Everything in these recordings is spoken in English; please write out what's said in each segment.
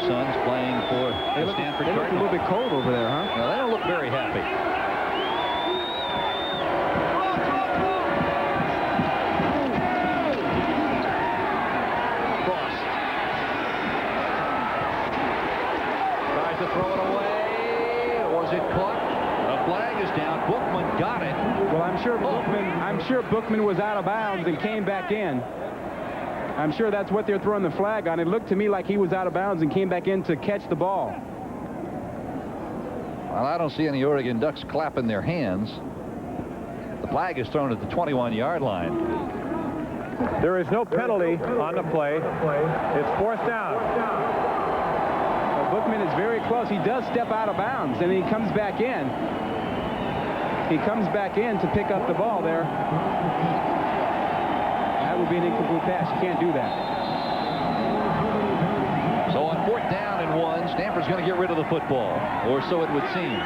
sons playing for the Stanford They look a little bit cold over there, huh? Well, they don't look very happy. Frost tries to throw it away. Was it caught? The flag is down. Bookman got it. Well, I'm sure Bookman was out of bounds and came back in. I'm sure that's what they're throwing the flag on. It looked to me like he was out of bounds and came back in to catch the ball. Well, I don't see any Oregon Ducks clapping their hands. The flag is thrown at the 21-yard line. There is no penalty on the play. It's fourth down. Well, Bookman is very close. He does step out of bounds, and he comes back in. He comes back in to pick up the ball there. That would be an incomplete pass. You can't do that. So on fourth down and 1, Stanford's going to get rid of the football, or so it would seem.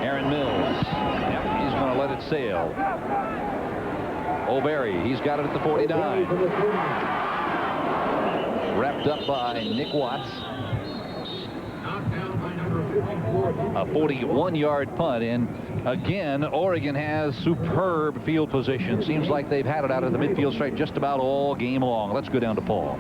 Aaron Mills. Yep, he's going to let it sail. O'Berry, he's got it at the 49. Wrapped up by Nick Watts. A 41-yard punt, and again, Oregon has superb field position. Seems like they've had it out of the midfield stripe just about all game long. Let's go down to Paul.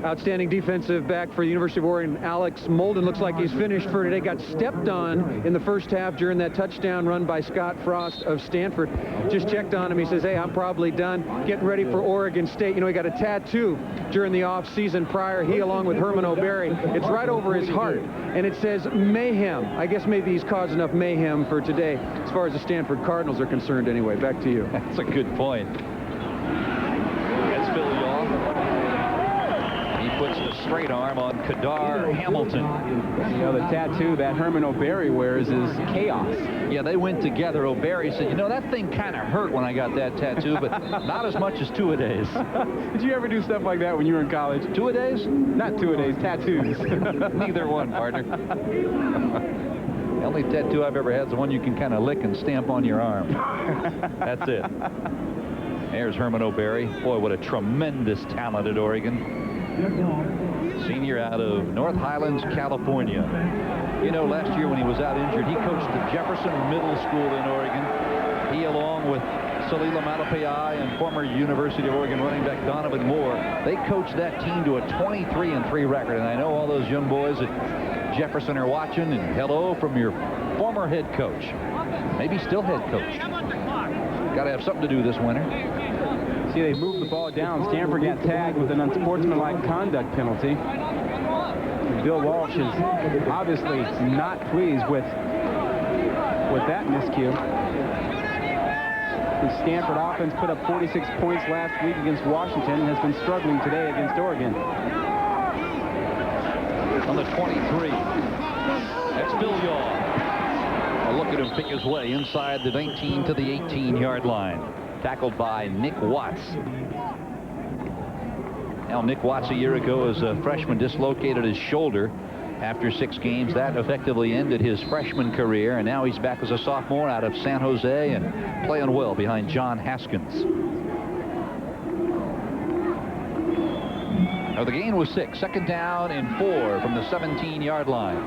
Outstanding defensive back for the University of Oregon, Alex Molden. Looks like he's finished for today. Got stepped on in the first half during that touchdown run by Scott Frost of Stanford. Just checked on him. He says, hey, I'm probably done. Getting ready for Oregon State. You know, he got a tattoo during the off-season prior. He, along with Herman O'Berry, it's right over his heart. And it says mayhem. I guess maybe he's caused enough mayhem for today, as far as the Stanford Cardinals are concerned anyway. Back to you. That's a good point. That's Phil Yaw. He puts the straight arm on Kadar Hamilton. You know, the tattoo that Herman O'Berry wears is chaos. Yeah, they went together. O'Berry said, you know, that thing kind of hurt when I got that tattoo, but not as much as two-a-days. Did you ever do stuff like that when you were in college? Two-a-days? Not two-a-days, tattoos. Neither one, partner. The only tattoo I've ever had is the one you can kind of lick and stamp on your arm. That's it. There's Herman O'Berry. Boy, what a tremendous talent at Oregon. Senior out of North Highlands, California. You know, last year when he was out injured, he coached the Jefferson Middle School in Oregon. He, along with Salila Malapai and former University of Oregon running back Donovan Moore, they coached that team to a 23-3 record. And I know all those young boys at Jefferson are watching, and hello from your former head coach. Maybe still head coach. Got to have something to do this winter. See, they moved the ball down. Stanford got tagged with an unsportsmanlike conduct penalty. Bill Walsh is obviously not pleased with that miscue. The Stanford offense put up 46 points last week against Washington and has been struggling today against Oregon. On the 23, that's Bill Yaw. A look at him pick his way inside the 19 to the 18-yard line. Tackled by Nick Watts. Now, Nick Watts a year ago as a freshman dislocated his shoulder after 6 games. That effectively ended his freshman career, and now he's back as a sophomore out of San Jose and playing well behind John Haskins. Now, the gain was 6. Second down and 4 from the 17-yard line.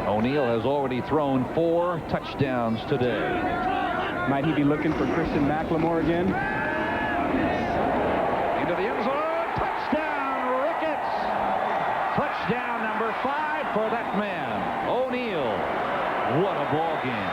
O'Neal has already thrown 4 touchdowns today. Might he be looking for Christian McLemore again? Into the end zone. Touchdown, Ricketts. Touchdown number 5 for that man, O'Neal. What a ball game.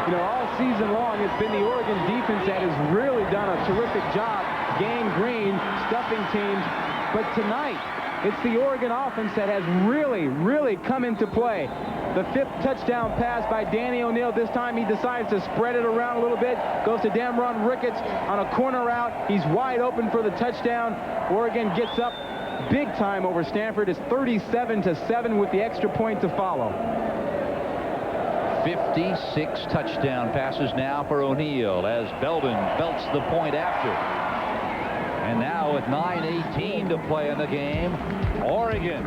You know, all season long, it's been the Oregon defense that has really done a terrific job gang green, stuffing teams. But tonight, it's the Oregon offense that has really come into play. The 5th touchdown pass by Danny O'Neal. This time he decides to spread it around a little bit. Goes to Damron Ricketts on a corner route. He's wide open for the touchdown. Oregon gets up big time over Stanford. It's 37-7 with the extra point to follow. 56 touchdown passes now for O'Neal as Belden belts the point after. And now with 9:18 to play in the game, Oregon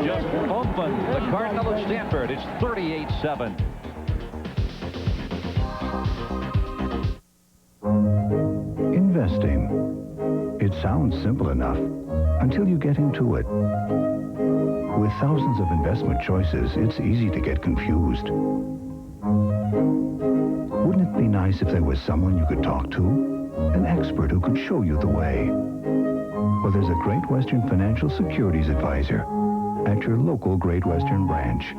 just bumping the Cardinal of Stanford. It's 38-7. Investing It sounds simple enough until you get into it. With thousands of investment choices, it's easy to get confused. Wouldn't it be nice if there was someone you could talk to? An expert who could show you the way? Well, there's a Great Western Financial Securities Advisor at your local Great Western branch.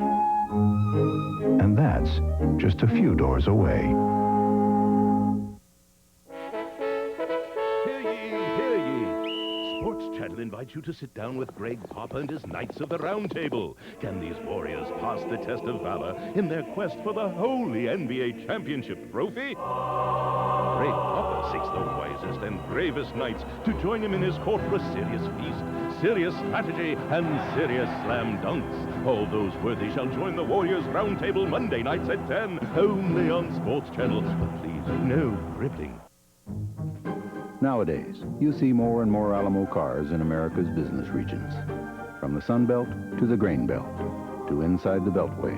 And that's just a few doors away. Channel invites you to sit down with Greg Papa and his Knights of the Round Table. Can these warriors pass the test of valor in their quest for the holy NBA Championship trophy? Greg Papa seeks the wisest and bravest knights to join him in his court for a serious feast, serious strategy, and serious slam dunks. All those worthy shall join the Warriors Round Table Monday nights at 10, only on Sports Channel. But please, no crippling. Nowadays, you see more and more Alamo cars in America's business regions. From the Sun Belt to the Grain Belt to inside the Beltway.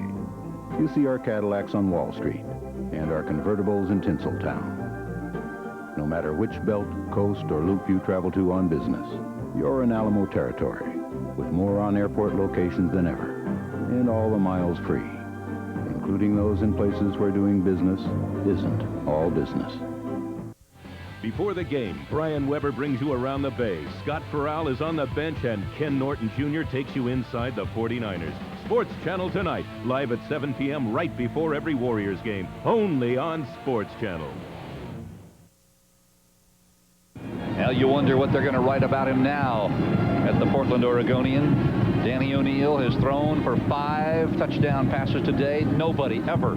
You see our Cadillacs on Wall Street and our convertibles in Tinseltown. No matter which belt, coast, or loop you travel to on business, you're in Alamo territory with more on-airport locations than ever and all the miles free, including those in places where doing business isn't all business. Before the game, Brian Weber brings you around the Bay. Scott Farrell is on the bench, and Ken Norton Jr. takes you inside the 49ers. Sports Channel tonight, live at 7 p.m. right before every Warriors game, only on Sports Channel. Now you wonder what they're going to write about him now at the Portland Oregonian. Danny O'Neill has thrown for 5 touchdown passes today. Nobody ever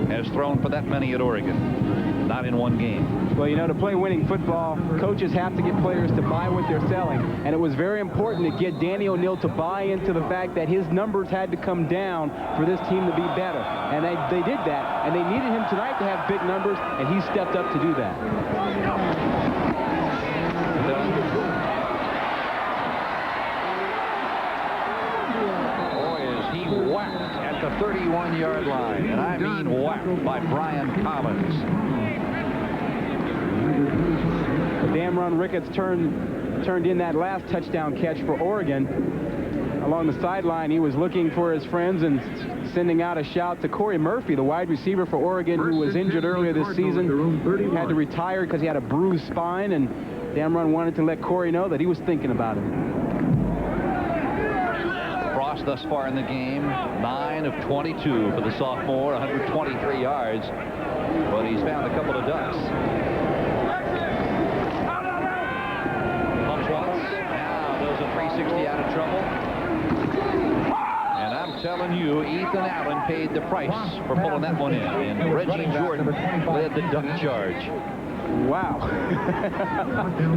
has thrown for that many at Oregon. Not in one game. Well, you know, to play winning football, coaches have to get players to buy what they're selling. And it was very important to get Danny O'Neill to buy into the fact that his numbers had to come down for this team to be better. And they did that. And they needed him tonight to have big numbers, and he stepped up to do that. Boy, is he whacked at the 31-yard line. And I mean whacked by Brian Collins. Damron Ricketts turned in that last touchdown catch for Oregon. Along the sideline, he was looking for his friends and sending out a shout to Corey Murphy, the wide receiver for Oregon, who was injured earlier this season. Had to retire because he had a bruised spine, and Damron wanted to let Corey know that he was thinking about him. Frost thus far in the game, 9 of 22 for the sophomore, 123 yards, but he's found a couple of ducks. Now does a 360 out of trouble. And I'm telling you, Ethan Allen paid the price for pulling that one in. And Reggie Jordan led the duck charge. Wow.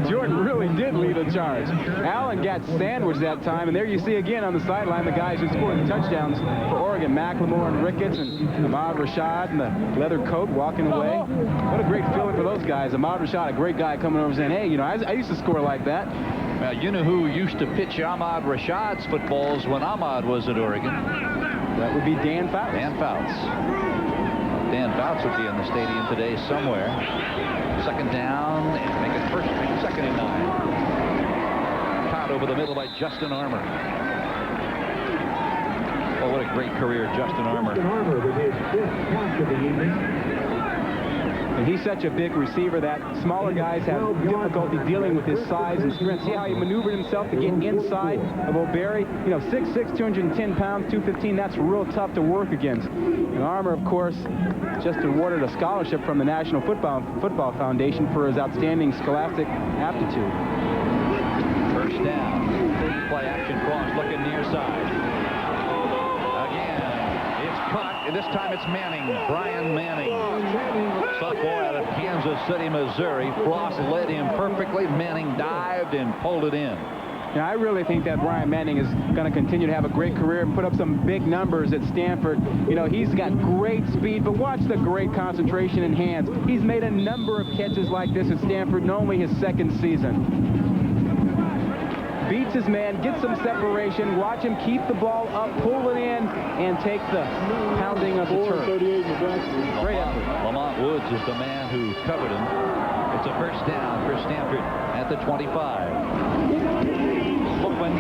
Jordan really did lead a charge. Allen got sandwiched that time, and there you see again on the sideline the guys who scored the touchdowns for Oregon, McLemore and Ricketts and Ahmad Rashad in the leather coat walking away. What a great feeling for those guys. Ahmad Rashad, a great guy, coming over saying, hey, you know, I used to score like that. Well, you know who used to pitch Ahmad Rashad's footballs when Ahmad was at Oregon? That would be Dan Fouts. Dan Fouts. Dan Fouts would be in the stadium today somewhere. Second down, and make it second and 9. Caught over the middle by Justin Armour. Oh, what a great career, Justin Armour. With his 5th catch of the evening. And he's such a big receiver that smaller guys have difficulty dealing with his size and strength. See how he maneuvered himself to get inside of O'Berry? You know, 6'6", 210 pounds, 215, that's real tough to work against. And Armour, of course, just awarded a scholarship from the National Football Foundation for his outstanding scholastic aptitude. First down. Play action cross looking near side. Again, it's caught. This time it's Manning, Brian Manning. Sophomore out of Kansas City, Missouri. Frost led him perfectly. Manning dived and pulled it in. Now, I really think that Brian Manning is going to continue to have a great career and put up some big numbers at Stanford. You know, he's got great speed, but watch the great concentration in hands. He's made a number of catches like this at Stanford in only his 2nd season. Beats his man, gets some separation, watch him keep the ball up, pull it in, and take the pounding of the turf. Great effort. Lamont Woods is the man who covered him. It's a first down for Stanford at the 25. Bookman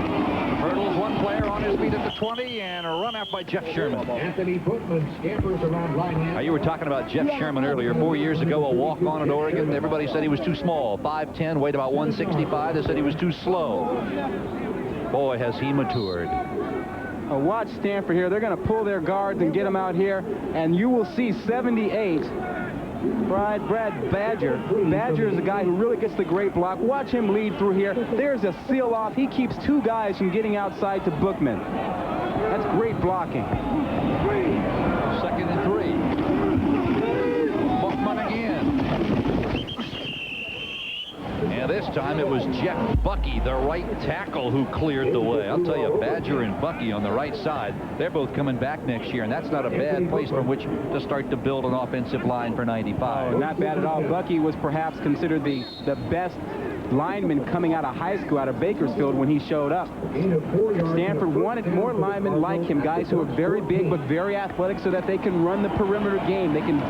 hurdles one player on his feet at the 20, and a run out by Jeff Sherman. Anthony Bookman scampers around line. Now, you were talking about Jeff Sherman earlier. 4 years ago, a walk-on at Oregon. Everybody said he was too small. 5'10", weighed about 165. They said he was too slow. Boy, has he matured. Watch Stanford here. They're going to pull their guards and get them out here, and you will see 78. Brad Badger. Badger is a guy who really gets the great block. Watch him lead through here. There's a seal off. He keeps two guys from getting outside to Bookman. That's great blocking. 2nd and 3. Bookman again. And this time it was Jeff Bucky, the right tackle, who cleared the way. I'll tell you, Badger and Bucky on the right side, they're both coming back next year, and that's not a bad place from which to start to build an offensive line for 95. Oh, not bad at all. Bucky was perhaps considered the best lineman coming out of high school, out of Bakersfield, when he showed up. Stanford wanted more linemen like him, guys who are very big but very athletic, so that they can run the perimeter game. They can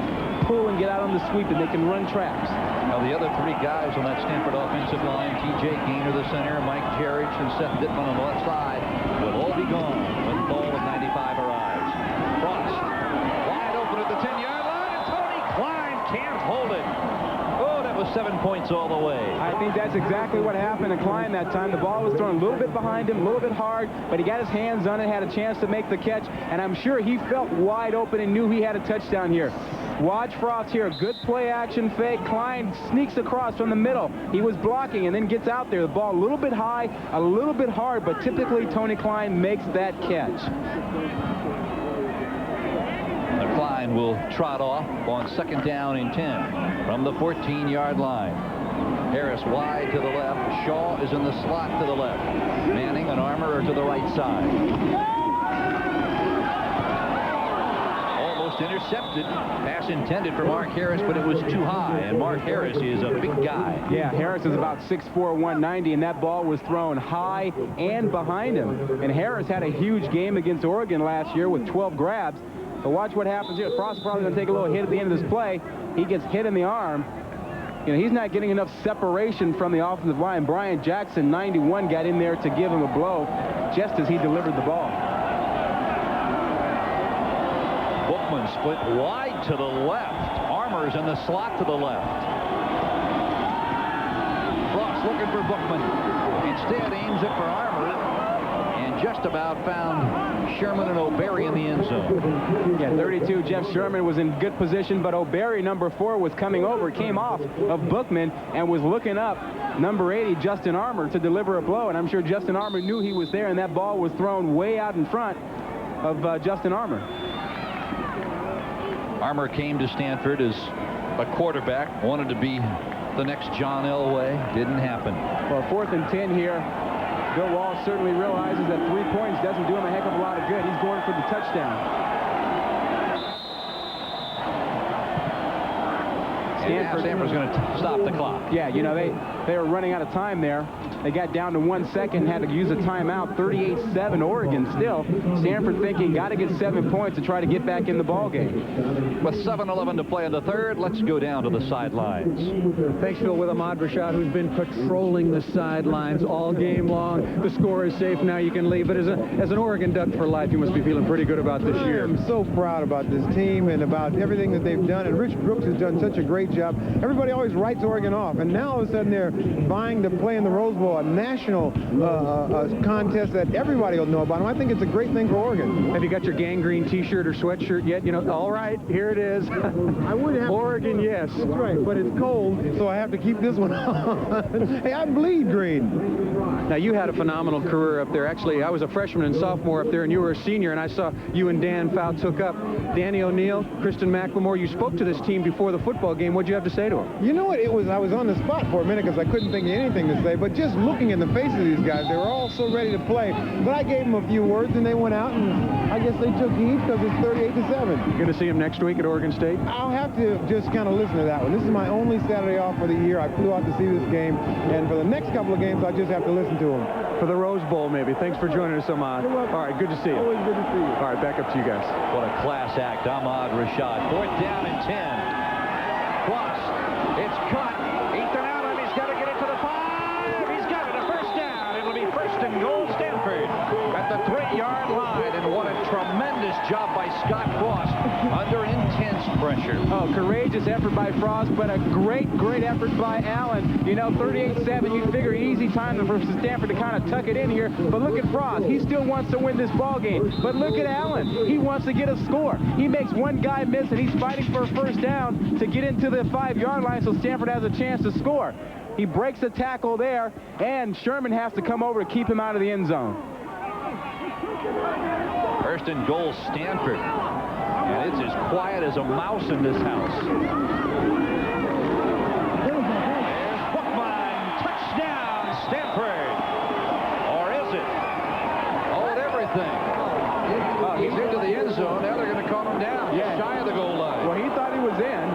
pull and get out on the sweep, and they can run traps. Now, the other three guys on that Stanford offensive line, T.J. Gaynor, the center, Mike Jerich, and Seth Dittman on the left side, will all be gone when the ball of 95 arrives. Frost, wide open at the 10-yard line, and Tony Klein can't hold it. Oh, that was 7 points all the way. I think that's exactly what happened to Klein that time. The ball was thrown a little bit behind him, a little bit hard, but he got his hands on it, had a chance to make the catch, and I'm sure he felt wide open and knew he had a touchdown here. Watch Frost here. Good play action fake. Klein sneaks across from the middle. He was blocking and then gets out there. The ball a little bit high, a little bit hard, but typically Tony Klein makes that catch. Now, Klein will trot off on 2nd down and 10 from the 14-yard line. Harris wide to the left. Shaw is in the slot to the left. Manning and Armour are to the right side. Intercepted. Pass intended for Mark Harris, but it was too high, and Mark Harris is a big guy. Yeah, Harris is about 6'4", 190, and that ball was thrown high and behind him. And Harris had a huge game against Oregon last year with 12 grabs. But watch what happens here. Frost is probably going to take a little hit at the end of this play. He gets hit in the arm. You know, he's not getting enough separation from the offensive line. Brian Jackson, 91, got in there to give him a blow just as he delivered the ball. Bookman split wide to the left. Armour's in the slot to the left. Frost looking for Bookman. Instead aims it for Armour, and just about found Sherman and O'Berry in the end zone. Yeah, 32, Jeff Sherman was in good position, but O'Berry, number 4, was coming over, came off of Bookman, and was looking up number 80, Justin Armour, to deliver a blow. And I'm sure Justin Armour knew he was there, and that ball was thrown way out in front of Justin Armour. Armour came to Stanford as a quarterback, wanted to be the next John Elway. Didn't happen. Well, 4th and 10 here. Bill Walsh certainly realizes that 3 points doesn't do him a heck of a lot of good. He's going for the touchdown. Stanford's going to stop the clock. Yeah, you know, they were running out of time there. They got down to 1 second, had to use a timeout. 38-7 Oregon still. Stanford thinking, got to get 7 points to try to get back in the ball game. With 7:11 to play in the third, let's go down to the sidelines. Thanks, Phil, with Ahmad Rashad, who's been patrolling the sidelines all game long. The score is safe now. You can leave. But as an Oregon Duck for life, you must be feeling pretty good about this year. I'm so proud about this team and about everything that they've done. And Rich Brooks has done such a great job. Everybody always writes Oregon off, and now all of a sudden they're vying to play in the Rose Bowl, a national contest that everybody will know about. And I think it's a great thing for Oregon. Have you got your gangrene T-shirt or sweatshirt yet? You know, all right, here it is. I would have Oregon, yes. That's right, but it's cold, so I have to keep this one on. Hey, I bleed green. Now, you had a phenomenal career up there. Actually, I was a freshman and sophomore up there, and you were a senior, and I saw you and Dan Fouts hook up. Danny O'Neill, Kristen McLemore, you spoke to this team before the football game. What'd you have to say to them? You know what? I was on the spot for a minute because I couldn't think of anything to say, but just looking in the faces of these guys, they were all so ready to play. But I gave them a few words, and they went out, and I guess they took heed because it's 38-7. You're going to see them next week at Oregon State? I'll have to just kind of listen to that one. This is my only Saturday off for the year. I flew out to see this game, and for the next couple of games, I just have to listen to them. for the Rose Bowl, maybe. Thanks for joining us, Ahmad. All right, good to see you. Always good to see you. All right, back up to you guys. What a class act, Ahmad Rashad. 4th down and 10. Cross. It's caught. Ethan Allen, he's got to get it to the 5. He's got it, a first down. It'll be 1st and goal, Stanford at the 3-yard line. And what a tremendous job by Scott Frost under intense pressure. Oh, courageous effort by Frost, but a great effort by Allen. You know, 38-7, you'd figure easy time for Stanford to kind of tuck it in here. But look at Frost. He still wants to win this ball game. But look at Allen. He wants to get a score. He makes one guy miss, and he's fighting for a first down to get into the 5-yard line so Stanford has a chance to score. He breaks a tackle there, and Sherman has to come over to keep him out of the end zone. 1st and goal, Stanford. And it's as quiet as a mouse in this house. There's Bookman. Touchdown, Stanford. Or is it? Hold everything. He's into the end zone. Now they're going to call him down. Yeah. Shy of the goal line. Well, he thought he was in.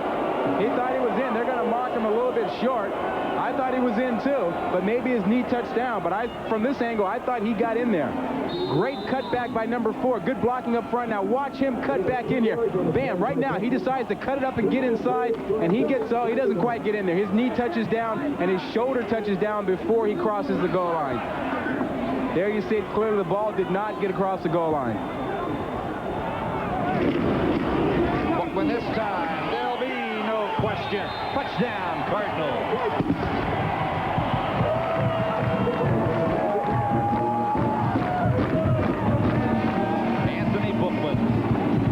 He thought he was in. They're going to mark him a little bit short. I thought he was in too, but maybe his knee touched down. But from this angle, I thought he got in there. Great cutback by number 4. Good blocking up front. Now watch him cut back in here. Bam, right now he decides to cut it up and get inside, and he doesn't quite get in there. His knee touches down, and his shoulder touches down before he crosses the goal line. There you see it clearly. The ball did not get across the goal line. Bookman this time. There'll be no question. Touchdown, Cardinal.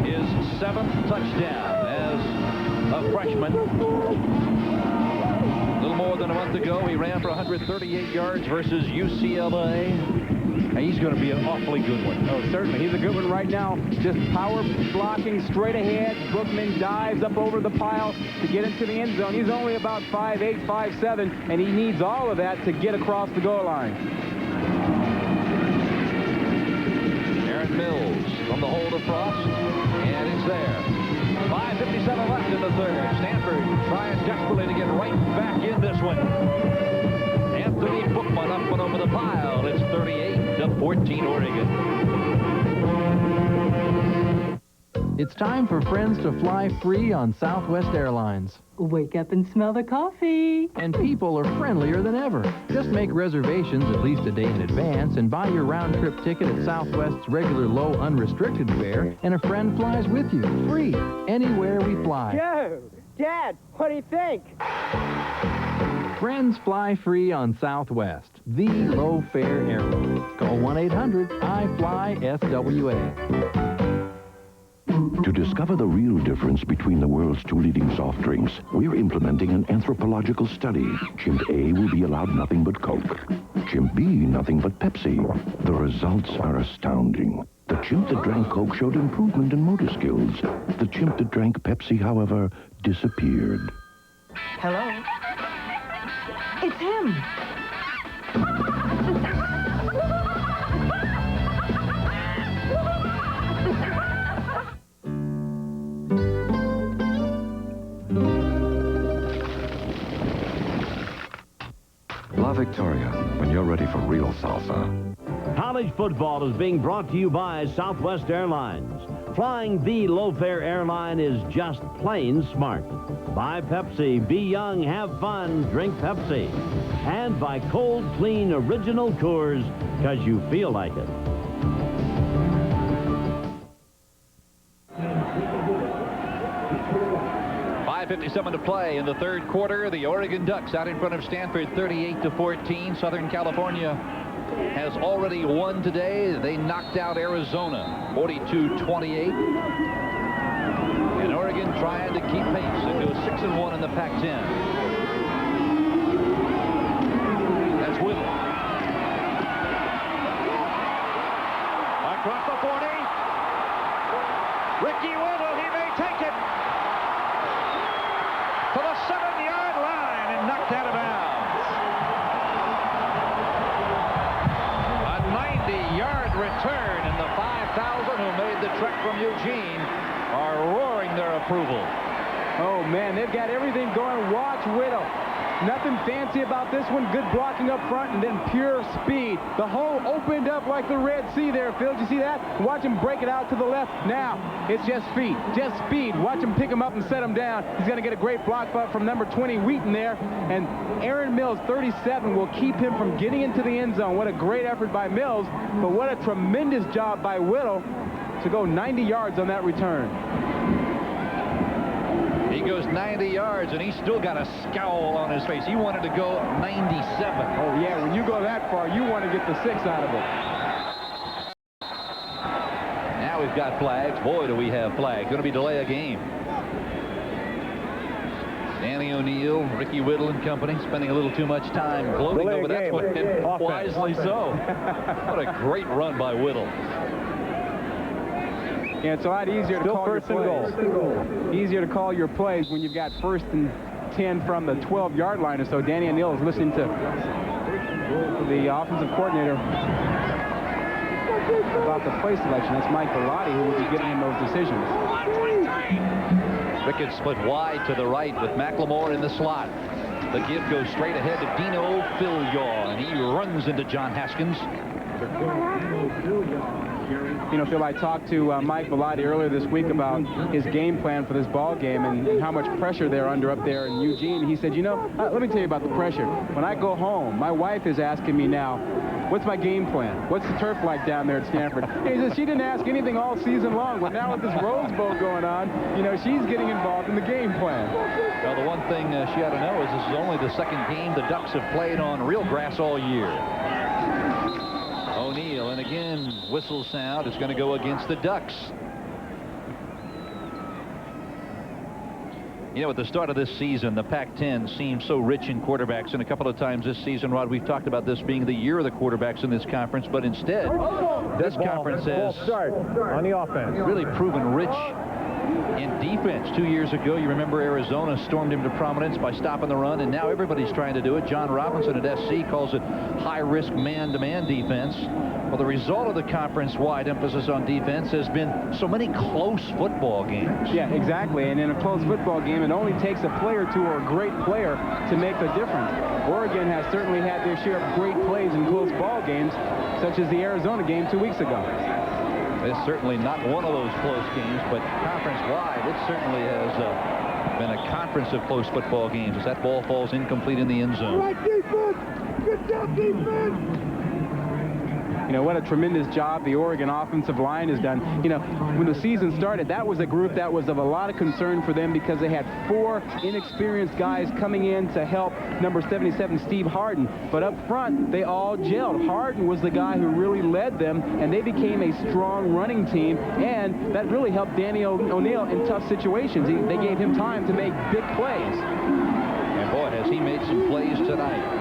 His 7th touchdown as a freshman. A little more than a month ago, he ran for 138 yards versus UCLA. And he's going to be an awfully good one. Oh, certainly. He's a good one right now. Just power blocking straight ahead. Bookman dives up over the pile to get into the end zone. He's only about 5'8", 5'7", and he needs all of that to get across the goal line. Mills from the hold of Frost, and it's there. 5:57 left in the 3rd. Stanford trying desperately to get right back in this one. Anthony Bookman up and over the pile. It's 38-14 Oregon. It's time for friends to fly free on Southwest Airlines. Wake up and smell the coffee. And people are friendlier than ever. Just make reservations at least a day in advance and buy your round-trip ticket at Southwest's regular low unrestricted fare, and a friend flies with you, free, anywhere we fly. Joe, Dad, what do you think? Friends fly free on Southwest, the low-fare airline. Call 1-800-I-FLY-SWA. To discover the real difference between the world's 2 leading soft drinks, we're implementing an anthropological study. Chimp A will be allowed nothing but Coke. Chimp B, nothing but Pepsi. The results are astounding. The chimp that drank Coke showed improvement in motor skills. The chimp that drank Pepsi, however, disappeared. Hello? It's him. La Victoria, when you're ready for real salsa. College football is being brought to you by Southwest Airlines. Flying the low-fare airline is just plain smart. Buy Pepsi, be young, have fun, drink Pepsi. And by Cold Clean Original Coors, because you feel like it. .57 to play in the 3rd quarter. The Oregon Ducks out in front of Stanford 38-14. Southern California has already won today. They knocked out Arizona 42-28. And Oregon trying to keep pace and go 6-1 in the Pac-10. That's Whittle. Across the 40. Ricky Whittle, he may take it to the 7-yard line and knocked out of bounds. A 90-yard return, and the 5,000 who made the trek from Eugene are roaring their approval. Oh, man, they've got everything going. Watch Whittle. Nothing fancy about this one. Good blocking up front and then pure speed. The hole opened up like the Red Sea there, Phil. Did you see that? Watch him break it out to the left. Now, it's just feet, just speed. Watch him pick him up and set him down. He's going to get a great block from number 20, Wheaton there. And Aaron Mills, 37, will keep him from getting into the end zone. What a great effort by Mills, but what a tremendous job by Whittle to go 90 yards on that return. He goes 90 yards, and he's still got a scowl on his face. He wanted to go 97. Oh, yeah, when you go that far, you want to get the 6 out of it. Now we've got flags. Boy, do we have flags. Going to be delay a game. Danny O'Neill, Ricky Whittle and company spending a little too much time gloating over that one, and wisely so. What a great run by Whittle. Yeah, it's a lot easier to call your plays. Easier to call your plays when you've got 1st and 10 from the 12-yard line or so. Danny O'Neill is listening to the offensive coordinator about the play selection. That's Mike Bellotti who will be giving him those decisions. Ricketts split wide to the right with McLemore in the slot. The give goes straight ahead to Dino Philyaw, and he runs into John Haskins. You know, Phil, I talked to Mike Bellotti earlier this week about his game plan for this ball game and how much pressure they're under up there in Eugene. He said, you know, let me tell you about the pressure. When I go home, my wife is asking me now, what's my game plan? What's the turf like down there at Stanford? And he says she didn't ask anything all season long, but now with this Rose Bowl going on, you know, she's getting involved in the game plan. Well, the one thing she ought to know is this is only the 2nd game the Ducks have played on real grass all year. O'Neill, and again, whistle sound is going to go against the Ducks. You know, at the start of this season, the Pac-10 seemed so rich in quarterbacks, and a couple of times this season, Rod, we've talked about this being the year of the quarterbacks in this conference, but instead, this conference has on the offense really proven rich in defense. 2 years ago, you remember Arizona stormed into prominence by stopping the run, and now everybody's trying to do it. John Robinson at SC calls it high-risk man-to-man defense. Well, the result of the conference-wide emphasis on defense has been so many close football games. Yeah, exactly. And in a close football game, it only takes a play or two or a great player to make the difference. Oregon has certainly had their share of great plays in close ball games, such as the Arizona game 2 weeks ago. It's certainly not one of those close games, but conference-wide, it certainly has been a conference of close football games as that ball falls incomplete in the end zone. Right defense! Good job, defense! You know, what a tremendous job the Oregon offensive line has done. You know, when the season started, that was a group that was of a lot of concern for them because they had 4 inexperienced guys coming in to help number 77, Steve Harden. But up front, they all gelled. Harden was the guy who really led them, and they became a strong running team, and that really helped Danny O'Neill in tough situations. They gave him time to make big plays. And boy, has he made some plays tonight.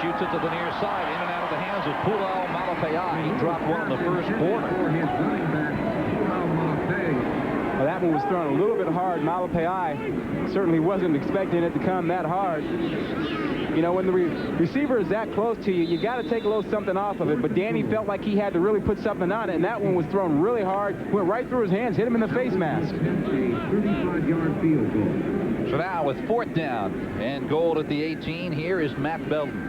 Shoots it to the near side, in and out of the hands of Pulao Malapayai. He dropped one on the first quarter. Well, that one was thrown a little bit hard. Malapayai certainly wasn't expecting it to come that hard. You know, when the receiver is that close to you, you got to take a little something off of it. But Danny felt like he had to really put something on it, and that one was thrown really hard, went right through his hands, hit him in the face mask. 35-yard field goal. So now with 4th down and goal at the 18, here is Matt Belton.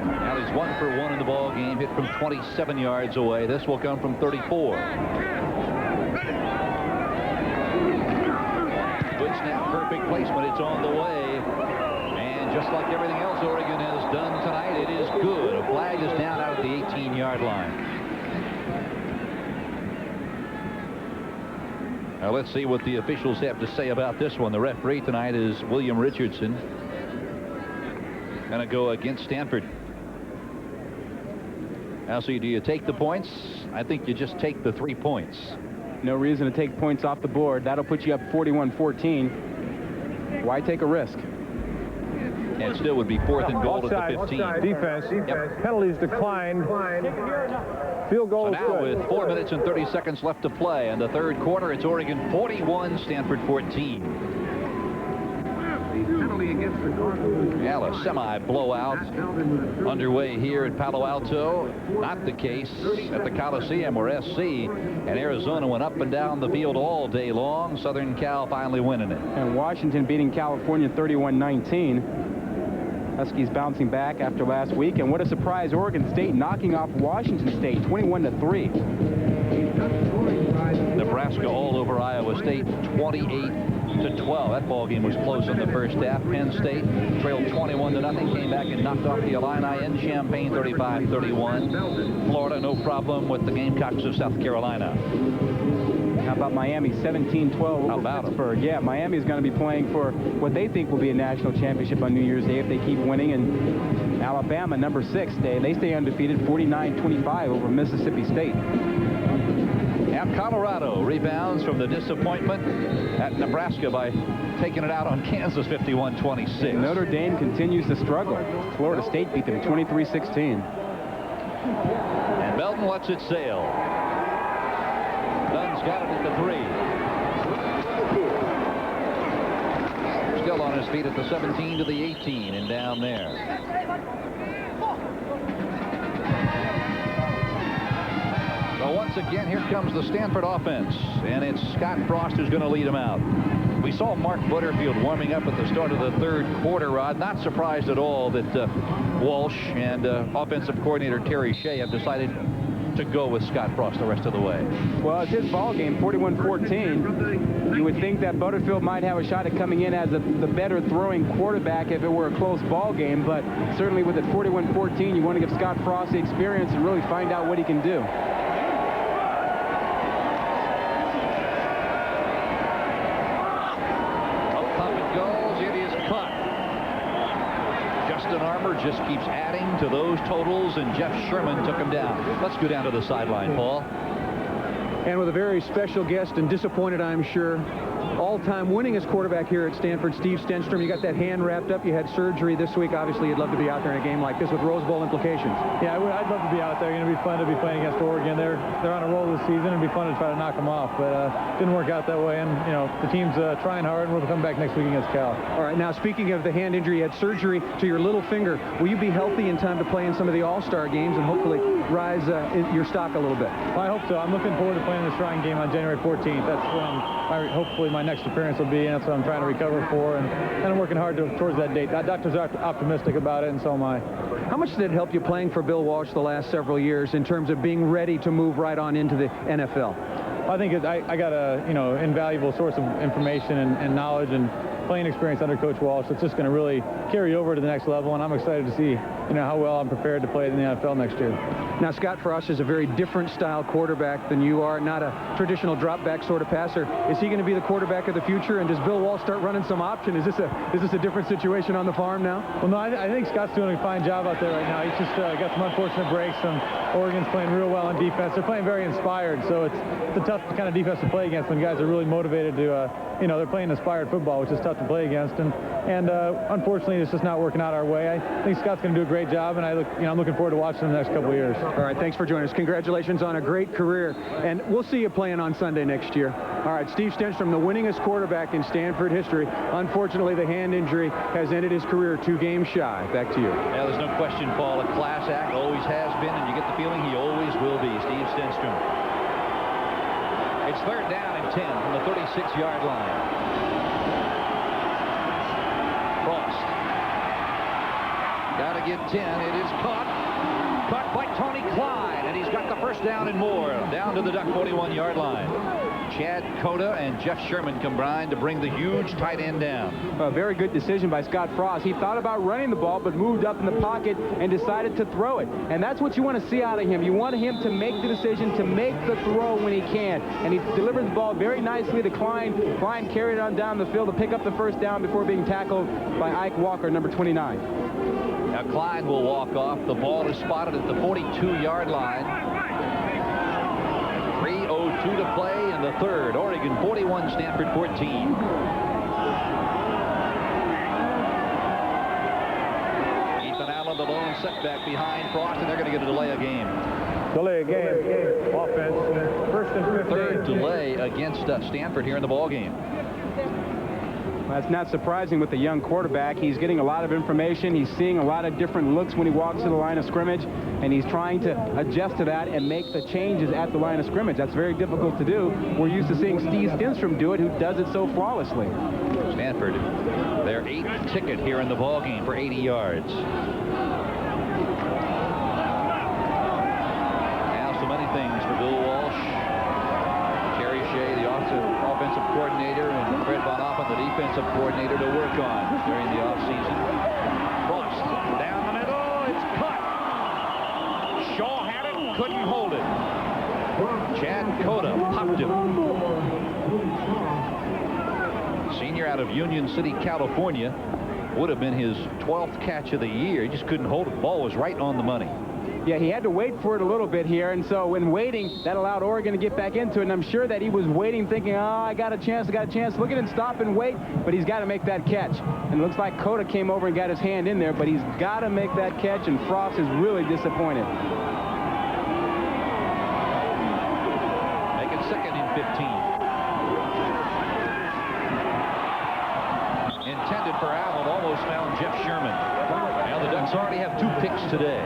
Now he's 1 for 1 in the ball game, hit from 27 yards away. This will come from 34. Good snap, perfect placement. It's on the way. And just like everything else Oregon has done tonight, it is good. A flag is down out at the 18-yard line. Now let's see what the officials have to say about this one. The referee tonight is William Richardson. Going to go against Stanford. Now, so do you take the points? I think you just take the 3 points. No reason to take points off the board. That'll put you up 41-14. Why take a risk? And it still would be 4th and goal at the 15. Defense. Yep. Penalties declined. Field goal. So now with 4 minutes and 30 seconds left to play in the 3rd quarter, it's Oregon 41, Stanford 14. The penalty Yeah, a semi-blowout underway here at Palo Alto. Not the case at the Coliseum, where SC and Arizona went up and down the field all day long. Southern Cal finally winning it. And Washington beating California 31-19. Huskies bouncing back after last week. And what a surprise, Oregon State knocking off Washington State 21-3. Nebraska all over Iowa State 28-12. That ball game was close in the first half. Penn State trailed 21-0, came back and knocked off the Illini in Champaign 35-31. Florida no problem with the Gamecocks of South Carolina. How about Miami 17-12 over Pittsburgh? Yeah, Miami is going to be playing for what they think will be a national championship on New Year's Day if they keep winning. And Alabama, number 6, they stay undefeated 49-25 over Mississippi State. And Colorado rebounds from the disappointment at Nebraska by taking it out on Kansas 51-26. Notre Dame continues to struggle. Florida State beat them 23-16. And Belton lets it sail. Dunn's got it at the 3. Still on his feet at the 17 to the 18 and down there. So once again, here comes the Stanford offense, and it's Scott Frost who's going to lead them out. We saw Mark Butterfield warming up at the start of the third quarter, Rod. Not surprised at all that Walsh and offensive coordinator Terry Shea have decided to go with Scott Frost the rest of the way. Well, it's his ball game, 41-14. You would think that Butterfield might have a shot at coming in as the better throwing quarterback if it were a close ball game, but certainly with it 41-14, you want to give Scott Frost the experience and really find out what he can do. Just keeps adding to those totals, and Jeff Sherman took him down. Let's go down to the sideline, Paul. And with a very special guest, and disappointed, I'm sure, all-time winningest quarterback here at Stanford, Steve Stenstrom. You got that hand wrapped up. You had surgery this week. Obviously, you'd love to be out there in a game like this with Rose Bowl implications. Yeah, I'd love to be out there. It's going to be fun to be playing against Oregon. They're on a roll this season. It'd be fun to try to knock them off, but didn't work out that way. And the team's trying hard, and we'll come back next week against Cal. All right. Now, speaking of the hand injury, you had surgery to your little finger. Will you be healthy in time to play in some of the All-Star games and hopefully rise your stock a little bit? Well, I hope so. I'm looking forward to playing the Shrine game on January 14th. That's when hopefully my next appearance will be, and that's what I'm trying to recover for, and I'm working hard towards that date. Doctors are optimistic about it, and so am I. How much did it help you playing for Bill Walsh the last several years in terms of being ready to move right on into the NFL? I think I got a invaluable source of information and knowledge and playing experience under Coach Walsh. It's just going to really carry over to the next level, and I'm excited to see how well I'm prepared to play in the NFL next year. Now, Scott Frost is a very different style quarterback than you are, not a traditional drop back sort of passer. Is he going to be the quarterback of the future, and does Bill Walsh start running some option? Is this a different situation on the farm now? Well, no, I think Scott's doing a fine job out there right now. He's just got some unfortunate breaks. Oregon's playing real well on defense. They're playing very inspired, so it's a tough kind of defense to play against when guys are really motivated to, they're playing inspired football, which is tough to play against. And unfortunately, it's just not working out our way. I think Scott's going to do a great job, and I'm looking forward to watching him the next couple of years. All right, thanks for joining us. Congratulations on a great career, and we'll see you playing on Sunday next year. All right, Steve Stenstrom, the winningest quarterback in Stanford history. Unfortunately, the hand injury has ended his career 2 games shy. Back to you. Yeah, there's no question, Paul. A class act, always has been, and you get the feeling he always will be. Steve Stenstrom. It's third down and 10 from the 36-yard line. Frost. Got to get 10. It is caught. Caught by Tony Klein, and he's got the first down and more. Down to the Duck 41-yard line. Chad Cota and Jeff Sherman combined to bring the huge tight end down. A very good decision by Scott Frost. He thought about running the ball, but moved up in the pocket and decided to throw it. And that's what you want to see out of him. You want him to make the decision to make the throw when he can. And he delivered the ball very nicely to Klein. Klein carried it on down the field to pick up the first down before being tackled by Ike Walker, number 29. Now Klein will walk off. The ball is spotted at the 42-yard line. 3:02 to play in the third. Oregon 41, Stanford 14. Ethan Allen, the lone setback behind Frost, and they're going to get a delay of game. Delay of game. Offense. First and 15. Third delay against Stanford here in the ball game. That's not surprising with the young quarterback. He's getting a lot of information. He's seeing a lot of different looks when he walks to the line of scrimmage, and he's trying to adjust to that and make the changes at the line of scrimmage. That's very difficult to do. We're used to seeing Steve Stenstrom do it, who does it so flawlessly. Stanford, their 8th ticket here in the ballgame for 80 yards. Now so many things for Bill Walsh. Terry Shea, the offensive coordinator, and Fred Von Oppen, the defensive coordinator, to work on during the offseason. Frost down the middle. It's caught. Shaw had it, couldn't hold it. Chad Cota popped him. Senior out of Union City, California. Would have been his 12th catch of the year. He just couldn't hold it. The ball was right on the money. Yeah, he had to wait for it a little bit here, and so when waiting, that allowed Oregon to get back into it, and I'm sure that he was waiting, thinking, oh, I got a chance, Look at him stop and wait, but he's got to make that catch. And it looks like Cota came over and got his hand in there, but he's got to make that catch, and Frost is really disappointed. Make it 2nd and 15. Intended for Allen, almost found Jeff Sherman. Now the Ducks already have 2 picks today.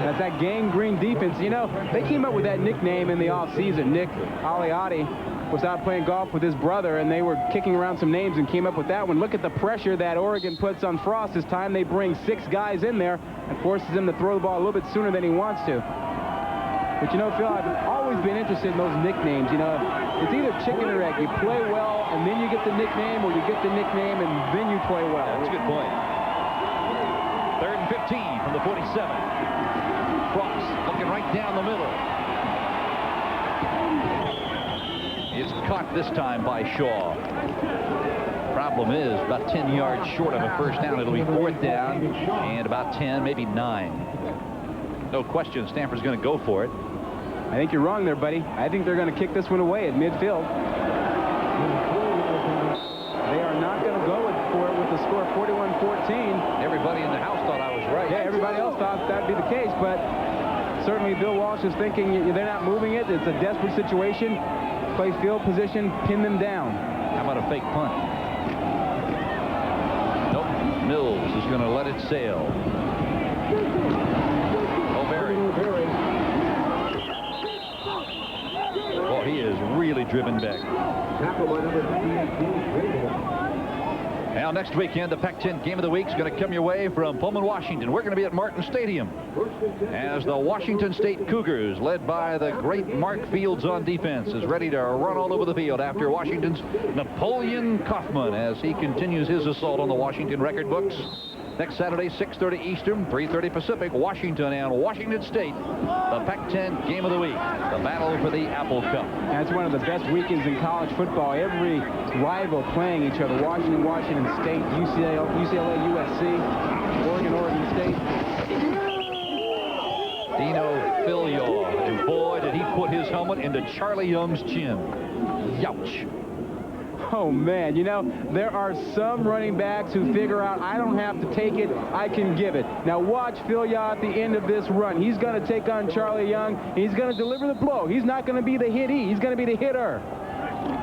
That's that Gang Green defense. You know, they came up with that nickname in the offseason. Nick Aliati was out playing golf with his brother, and they were kicking around some names and came up with that one. Look at the pressure that Oregon puts on Frost this time. They bring 6 guys in there and forces him to throw the ball a little bit sooner than he wants to. But, you know, Phil, I've always been interested in those nicknames. You know, it's either chicken or egg. You play well, and then you get the nickname, or you get the nickname, and then you play well. That's a good point. 3rd and 15 from the 47. Frost looking right down the middle. It's caught this time by Shaw. Problem is, about 10 yards short of a first down. It'll be 4th down and about 10, maybe 9. No question, Stanford's going to go for it. I think you're wrong there, buddy. I think they're going to kick this one away at midfield. They are not going to go for it with the score 41-14. Everybody in the house thought I was right. Yeah, everybody else thought that'd be the case, but certainly Bill Walsh is thinking they're not moving it. It's a desperate situation. Play field position, pin them down. How about a fake punt? Nope. Mills is going to let it sail. Oh, he is really driven back. Now, next weekend, the Pac-10 Game of the Week is going to come your way from Pullman, Washington. We're going to be at Martin Stadium as the Washington State Cougars, led by the great Mark Fields on defense, is ready to run all over the field after Washington's Napoleon Kaufman as he continues his assault on the Washington record books. Next Saturday, 6:30 Eastern, 3:30 Pacific, Washington and Washington State, the Pac-10 Game of the Week, the battle for the Apple Cup. That's one of the best weekends in college football. Every rival playing each other. Washington State, UCLA, USC, Oregon State. Dino Filior, and boy, did he put his helmet into Charlie Young's chin. Youch. Oh, man, you know, there are some running backs who figure out, I don't have to take it, I can give it. Now watch Filior at the end of this run. He's going to take on Charlie Young. He's going to deliver the blow. He's not going to be the hittee. He's going to be the hitter.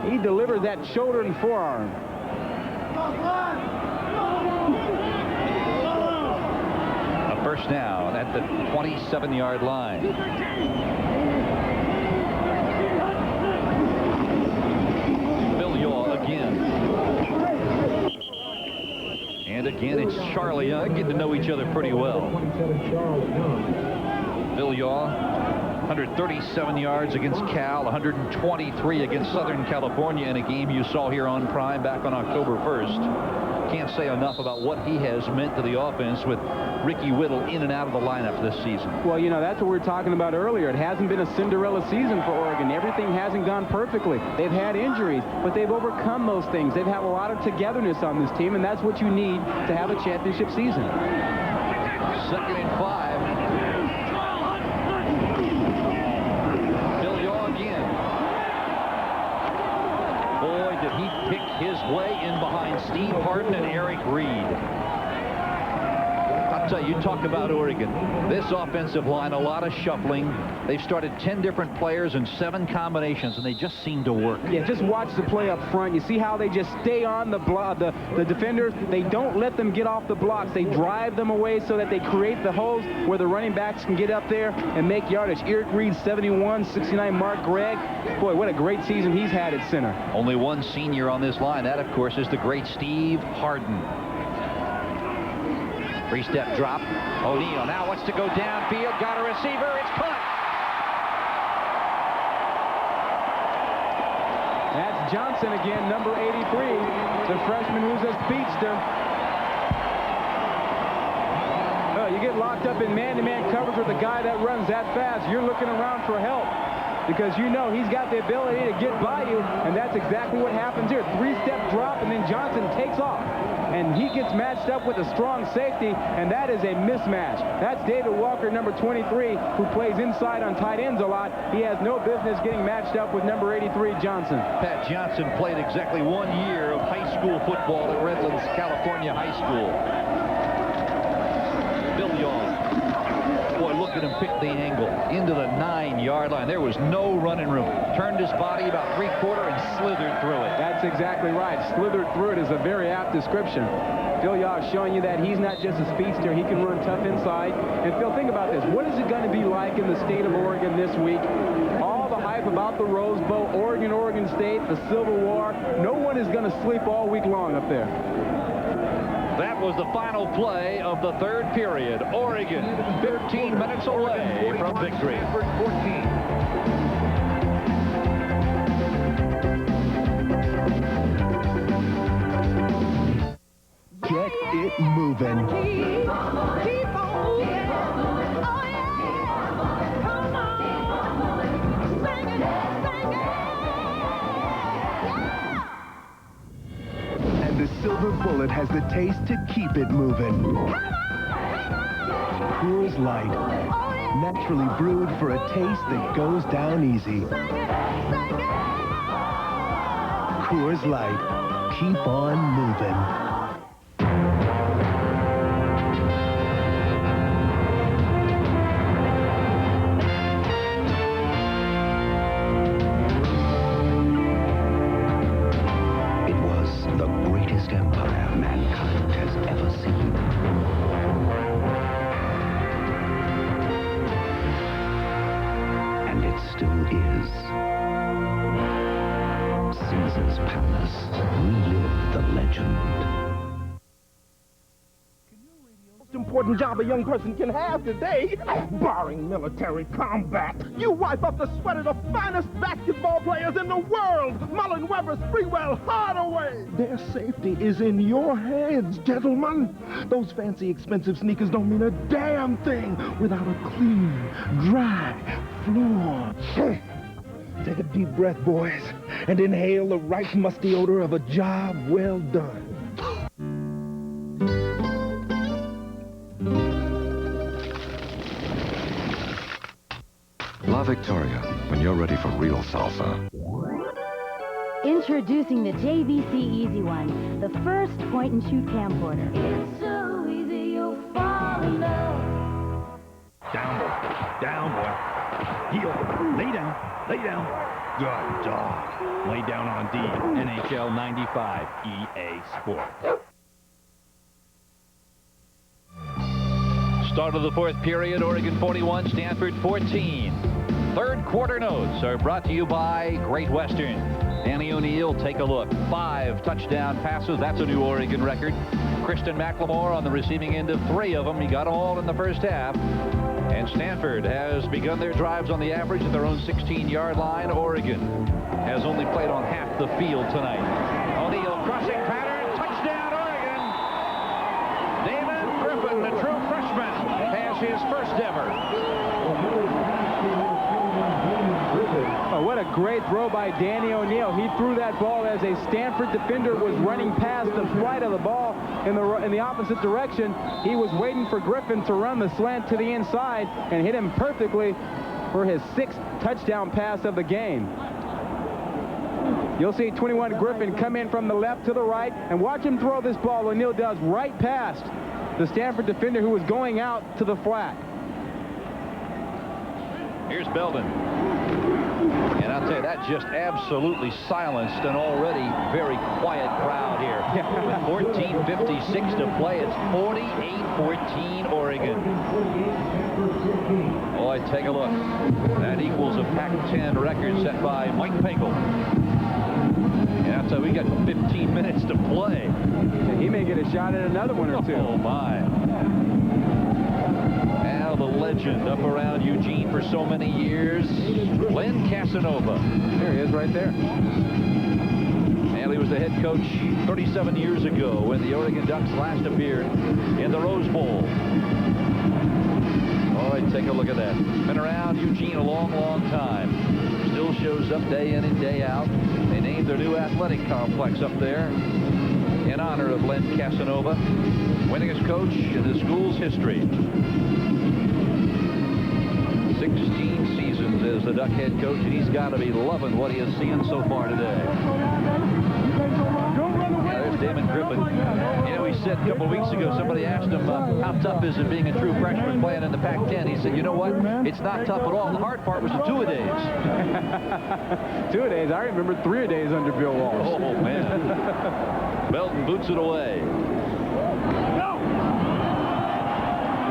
He delivers that shoulder and forearm. A first down at the 27-yard line. And again, it's Charlie Young. Getting to know each other pretty well. Filior, 137 yards against Cal, 123 against Southern California in a game you saw here on Prime back on October 1st. Can't say enough about what he has meant to the offense with Ricky Whittle in and out of the lineup this season. Well, you know, that's what we were talking about earlier. It hasn't been a Cinderella season for Oregon. Everything hasn't gone perfectly. They've had injuries, but they've overcome those things. They've had a lot of togetherness on this team, and that's what you need to have a championship season. 2nd and 5. Filior again. Boy, did he pick his way in behind Steve Harden and Eric Reed. So you talk about Oregon. This offensive line, a lot of shuffling. They've started 10 different players and 7 combinations, and they just seem to work. Yeah, just watch the play up front. You see how they just stay on the defenders. They don't let them get off the blocks. They drive them away so that they create the holes where the running backs can get up there and make yardage. Eric Reed, 71, 69, Mark Gregg. Boy, what a great season he's had at center. Only one senior on this line. That, of course, is the great Steve Harden. 3-step drop. O'Neal now wants to go downfield. Got a receiver. It's caught. That's Johnson again, number 83, the freshman who's a speedster. Well, you get locked up in man-to-man coverage with a guy that runs that fast. You're looking around for help because you know he's got the ability to get by you, and that's exactly what happens here. 3-step drop, and then Johnson takes off. And he gets matched up with a strong safety, and that is a mismatch. That's David Walker, number 23, who plays inside on tight ends a lot. He has no business getting matched up with number 83, Johnson. Pat Johnson played exactly 1 year of high school football at Redlands, California High School. Bill Young. Boy, look at him pick the angle into the 9-yard line. There was no running room. Turned his body about 3/4 and slithered through it. That's exactly right. Slithered through it is a very apt description. Phil Young showing you that he's not just a speedster. He can run tough inside. And Phil, think about this. What is it going to be like in the state of Oregon this week? All the hype about the Rose Bowl, Oregon State, the Civil War. No one is going to sleep all week long up there. That was the final play of the 3rd period. Oregon 15 minutes away from victory. 14. Get it moving. Keep on moving. Oh, yeah. Come on. Sing it, sing it. Yeah. And the silver bullet has the taste to keep it moving. Coors Light. Naturally brewed for a taste that goes down easy. Coors Light. Keep on moving. Empire mankind has ever seen. And it still is. Caesar's Palace. Relive the legend. Important job a young person can have today, barring military combat. You wipe up the sweat of the finest basketball players in the world. Mullen, Weber, Sprewell, Hardaway. Their safety is in your hands, gentlemen. Those fancy, expensive sneakers don't mean a damn thing without a clean, dry floor. Take a deep breath, boys, and inhale the right musty odor of a job well done. La Victoria, when you're ready for real salsa. Introducing the JVC Easy One, the first point-and-shoot camcorder. It's so easy, you'll fall in love. Down, boy. Down, boy. Heel. Lay down. Lay down. Good dog. Lay down on D. NHL 95 EA Sports. Start of the 4th period, Oregon 41, Stanford 14. 3rd quarter notes are brought to you by Great Western. Danny O'Neal, take a look. 5 touchdown passes. That's a new Oregon record. Kristen McLemore on the receiving end of 3 of them. He got them all in the first half. And Stanford has begun their drives on the average at their own 16-yard line. Oregon has only played on half the field tonight. O'Neal crossing pattern. Touchdown, Oregon. David Griffin, the true freshman, has his first ever. Oh, what a great throw by Danny O'Neal. He threw that ball as a Stanford defender was running past the flight of the ball in the opposite direction. He was waiting for Griffin to run the slant to the inside and hit him perfectly for his 6th touchdown pass of the game. You'll see 21 Griffin come in from the left to the right, and watch him throw this ball. O'Neal does right past the Stanford defender who was going out to the flat. Here's Belden. And I'll tell you, that just absolutely silenced an already very quiet crowd here. With 14:56 to play, it's 48-14 Oregon. Boy, take a look. That equals a Pac-10 record set by Mike Pinkel. And I'll tell you, we got 15 minutes to play. He may get a shot at another one or two. Oh, my. Now the legend up around Eugene for so many years, Len Casanova. There he is right there. And he was the head coach 37 years ago when the Oregon Ducks last appeared in the Rose Bowl. Boy, take a look at that. Been around Eugene a long, long time. Still shows up day in and day out. They named their new athletic complex up there in honor of Len Casanova, winningest coach in the school's history. 16 seasons as the Duck head coach, and he's got to be loving what he is seeing so far today. There's Damon Griffin. You know, he said a couple of weeks ago, somebody asked him, how tough is it being a true freshman playing in the Pac-10? He said, you know what? It's not tough at all. The hard part was the two-a-days. Two-a-days? I remember three-a-days under Bill Walsh. Oh, man. Belton boots it away.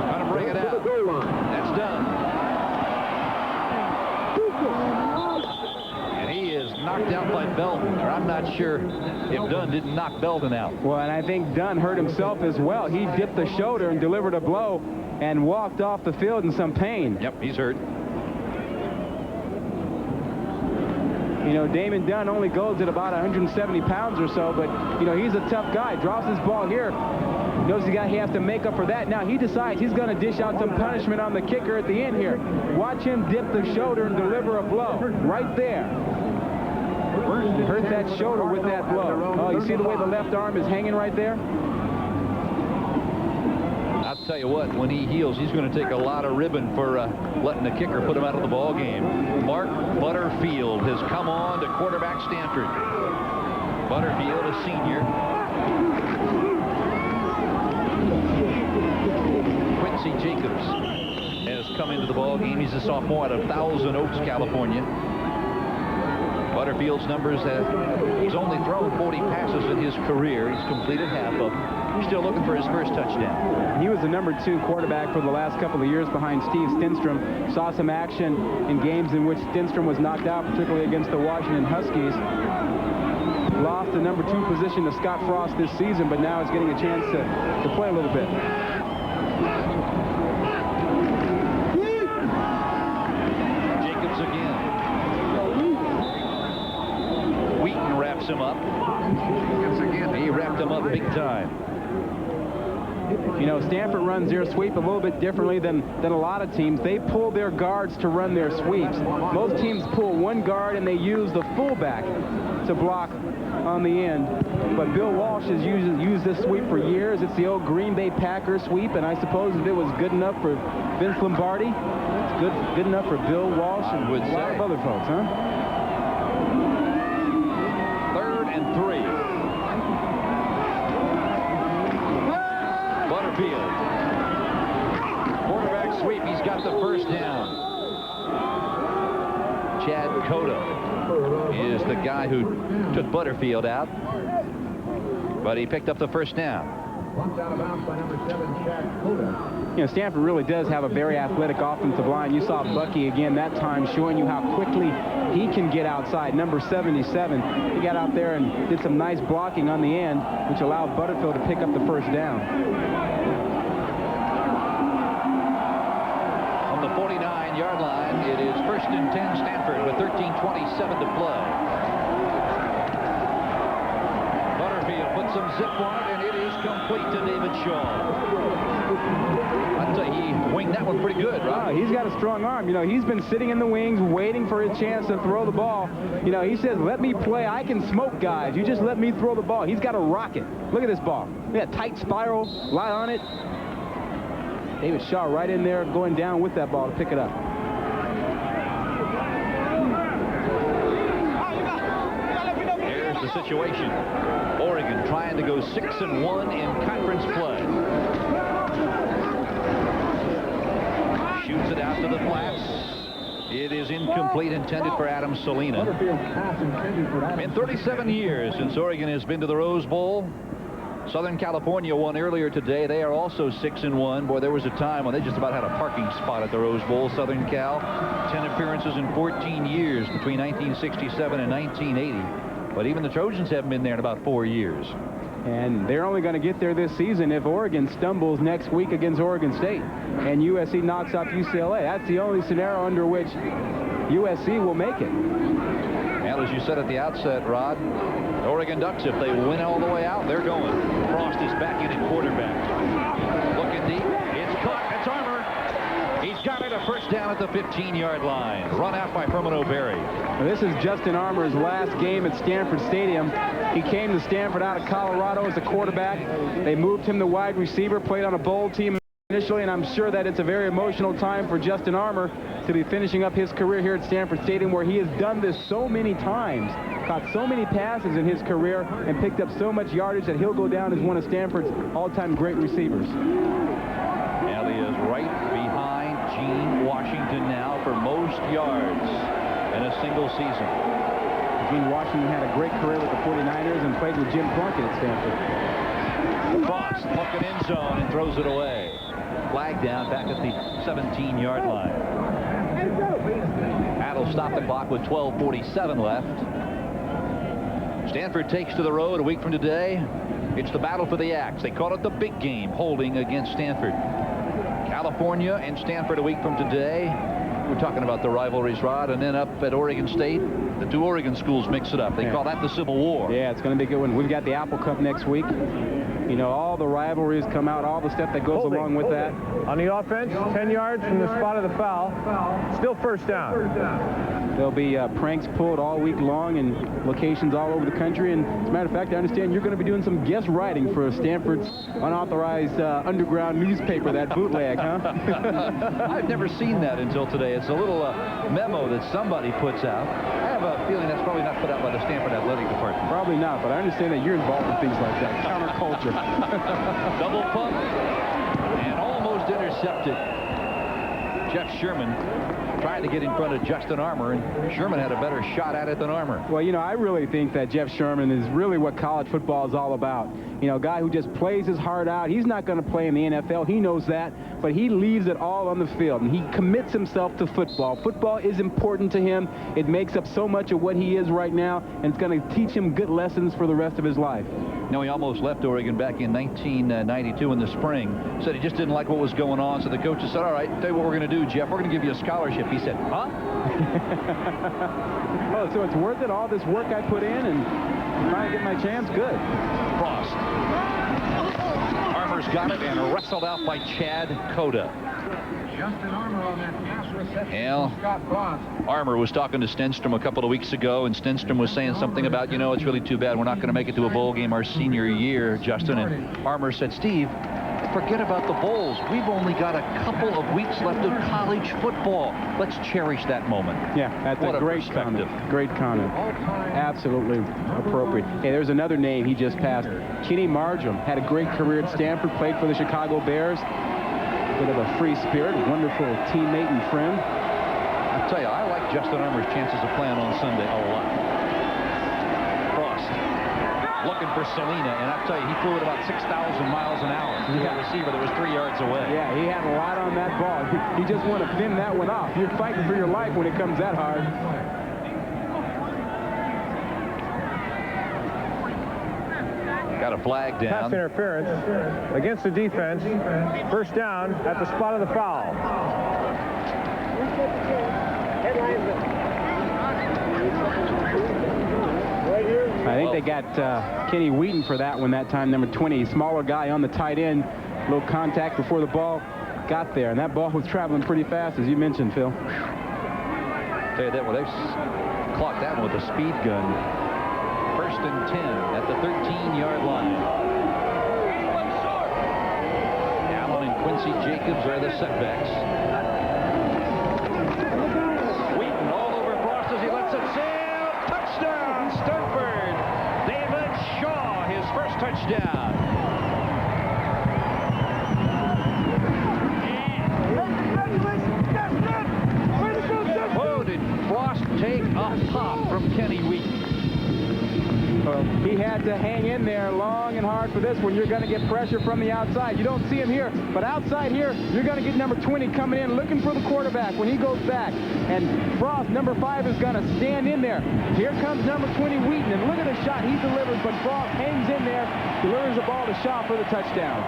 Trying to bring it out. That's done. Knocked out by Belton, or I'm not sure if Dunn didn't knock Belton out. Well, and I think Dunn hurt himself as well. He dipped the shoulder and delivered a blow and walked off the field in some pain. Yep, he's hurt. You know, Damon Dunn only goes at about 170 pounds or so, but, you know, he's a tough guy. Drops his ball here. Knows he has to make up for that. Now he decides he's going to dish out some punishment on the kicker at the end here. Watch him dip the shoulder and deliver a blow right there. Hurt that shoulder with that blow. Oh, you see the way the left arm is hanging right there? I'll tell you what, when he heals, he's going to take a lot of ribbon for letting the kicker put him out of the ball game. Mark Butterfield has come on to quarterback Stanford. Butterfield, a senior. Quincy Jacobs has come into the ball game. He's a sophomore out of Thousand Oaks, California. Butterfield's numbers, he's only thrown 40 passes in his career. He's completed half of them. He's still looking for his first touchdown. He was the #2 quarterback for the last couple of years behind Steve Stenstrom. Saw some action in games in which Stenstrom was knocked out, particularly against the Washington Huskies. Lost the #2 position to Scott Frost this season, but now is getting a chance to play a little bit. Jacobs again. Wraps him up. He wrapped him up big time. You know, Stanford runs their sweep a little bit differently than a lot of teams. They pull their guards to run their sweeps. Most teams pull one guard and they use the fullback to block on the end. But Bill Walsh has used this sweep for years. It's the old Green Bay Packers sweep, and I suppose if it was good enough for Vince Lombardi, it's good enough for Bill Walsh and a lot of other folks, huh? 3rd and 3. Butterfield. Quarterback sweep. He's got the first down. Chad Cota is the guy who took Butterfield out, but he picked up the first down. You know, Stanford really does have a very athletic offensive line. You saw Bucky again that time showing you how quickly he can get outside. Number 77. He got out there and did some nice blocking on the end, which allowed Butterfield to pick up the first down. On the 49-yard line, it is 1st and 10 Stanford with 13:27 to play. Butterfield puts some zip on it, and it is complete to David Shaw. I'd say he winged that one pretty good, right? He's got a strong arm. You know, he's been sitting in the wings waiting for his chance to throw the ball. You know, he says, let me play. I can smoke guys. You just let me throw the ball. He's got a rocket. Look at this ball. Yeah, tight spiral, lie on it. David Shaw right in there going down with that ball to pick it up. Here's the situation. Oregon trying to go 6-1 in conference play. Shoots it out to the flats. It is incomplete, intended for Adam Salina. In 37 years since Oregon has been to the Rose Bowl, Southern California won earlier today. They are also 6-1. Boy, there was a time when they just about had a parking spot at the Rose Bowl. Southern Cal, 10 appearances in 14 years between 1967 and 1980. But even the Trojans haven't been there in about 4 years. And they're only going to get there this season if Oregon stumbles next week against Oregon State and USC knocks off UCLA. That's the only scenario under which USC will make it. Well, as you said at the outset, Rod, the Oregon Ducks, if they win all the way out, they're going. Frost is back in at quarterback. Looking deep. It's caught. It's Armour. He's got it. A first down at the 15-yard line. Run out by Herman O'Berry. Well, this is Justin Armour's last game at Stanford Stadium. He came to Stanford out of Colorado as a quarterback. They moved him to wide receiver, played on a bowl team initially, and I'm sure that it's a very emotional time for Justin Armour to be finishing up his career here at Stanford Stadium, where he has done this so many times, caught so many passes in his career, and picked up so much yardage that he'll go down as one of Stanford's all-time great receivers. Allie is right behind Gene Washington now for most yards in a single season. Gene Washington had a great career with the 49ers and played with Jim Plunkett at Stanford. Frost looking end zone and throws it away. Flag down back at the 17-yard line. That'll stop the clock with 12:47 left. Stanford takes to the road a week from today. It's the battle for the axe. They call it the big game, holding against Stanford. California and Stanford a week from today. We're talking about the rivalries, Rod, and then up at Oregon State, the two Oregon schools mix it up. They call that the Civil War. Yeah, it's going to be a good one. We've got the Apple Cup next week. You know, all the rivalries come out, all the stuff that goes along with that. On the offense, 10 yards from the spot of the foul. Still first down. There'll be pranks pulled all week long in locations all over the country. And as a matter of fact, I understand you're going to be doing some guest writing for Stanford's unauthorized underground newspaper, that bootleg, huh? I've never seen that until today. It's a little memo that somebody puts out. I have a feeling that's probably not put out by the Stanford Athletic Department. Probably not, but I understand that you're involved in things like that. Counterculture. Double pump and almost intercepted. Jeff Sherman trying to get in front of Justin Armour, and Sherman had a better shot at it than Armour. Well, you know, I really think that Jeff Sherman is really what college football is all about. You know, a guy who just plays his heart out. He's not going to play in the NFL. He knows that, but he leaves it all on the field, and he commits himself to football. Football is important to him. It makes up so much of what he is right now, and it's going to teach him good lessons for the rest of his life. You know, he almost left Oregon back in 1992 in the spring. Said he just didn't like what was going on, so the coaches said, all right, tell you what we're going to do, Jeff. We're going to give you a scholarship. He said, huh? Oh, so it's worth it, all this work I put in and trying to get my chance? Good. Frost. Armour's got it and wrestled out by Chad Cota. Justin Armour on that pass reception. Well, Armour was talking to Stenstrom a couple of weeks ago, and Stenstrom was saying something about, you know, it's really too bad we're not going to make it to a bowl game our senior year, Justin. And Armour said, Steve, forget about the bowls. We've only got a couple of weeks left of college football. Let's cherish that moment. Yeah, that's a great comment. Great comment. Absolutely appropriate. Hey, there's another name he just passed. Kenny Marjoram had a great career at Stanford, played for the Chicago Bears. Bit of a free spirit, wonderful teammate and friend. I'll tell you, I like Justin Armour's chances of playing on Sunday a lot. Frost looking for Salina, and I'll tell you, he flew at about 6,000 miles an hour. He had a receiver that was 3 yards away. Yeah, he had a lot on that ball. You just want to thin that one off. You're fighting for your life when it comes that hard. Got a flag down. Pass interference against the defense. First down at the spot of the foul. I think they got Kenny Wheaton for that one that time, number 20. Smaller guy on the tight end. Little contact before the ball got there. And that ball was traveling pretty fast, as you mentioned, Phil. Tell you that, well, they've clocked that one with a speed gun. First and 10 at the 13-yard line. Allen and Quincy Jacobs are the setbacks. Wheaton all over Frost as he lets it sail. Touchdown, Stanford. David Shaw, his first touchdown. A pop from Kenny Wheaton. Well, he had to hang in there long and hard for this one. You're going to get pressure from the outside. You don't see him here, but outside here, you're going to get number 20 coming in, looking for the quarterback when he goes back. And Frost, number 5, is going to stand in there. Here comes number 20, Wheaton, and look at the shot he delivers, but Frost hangs in there, delivers the ball to Shaw for the touchdown.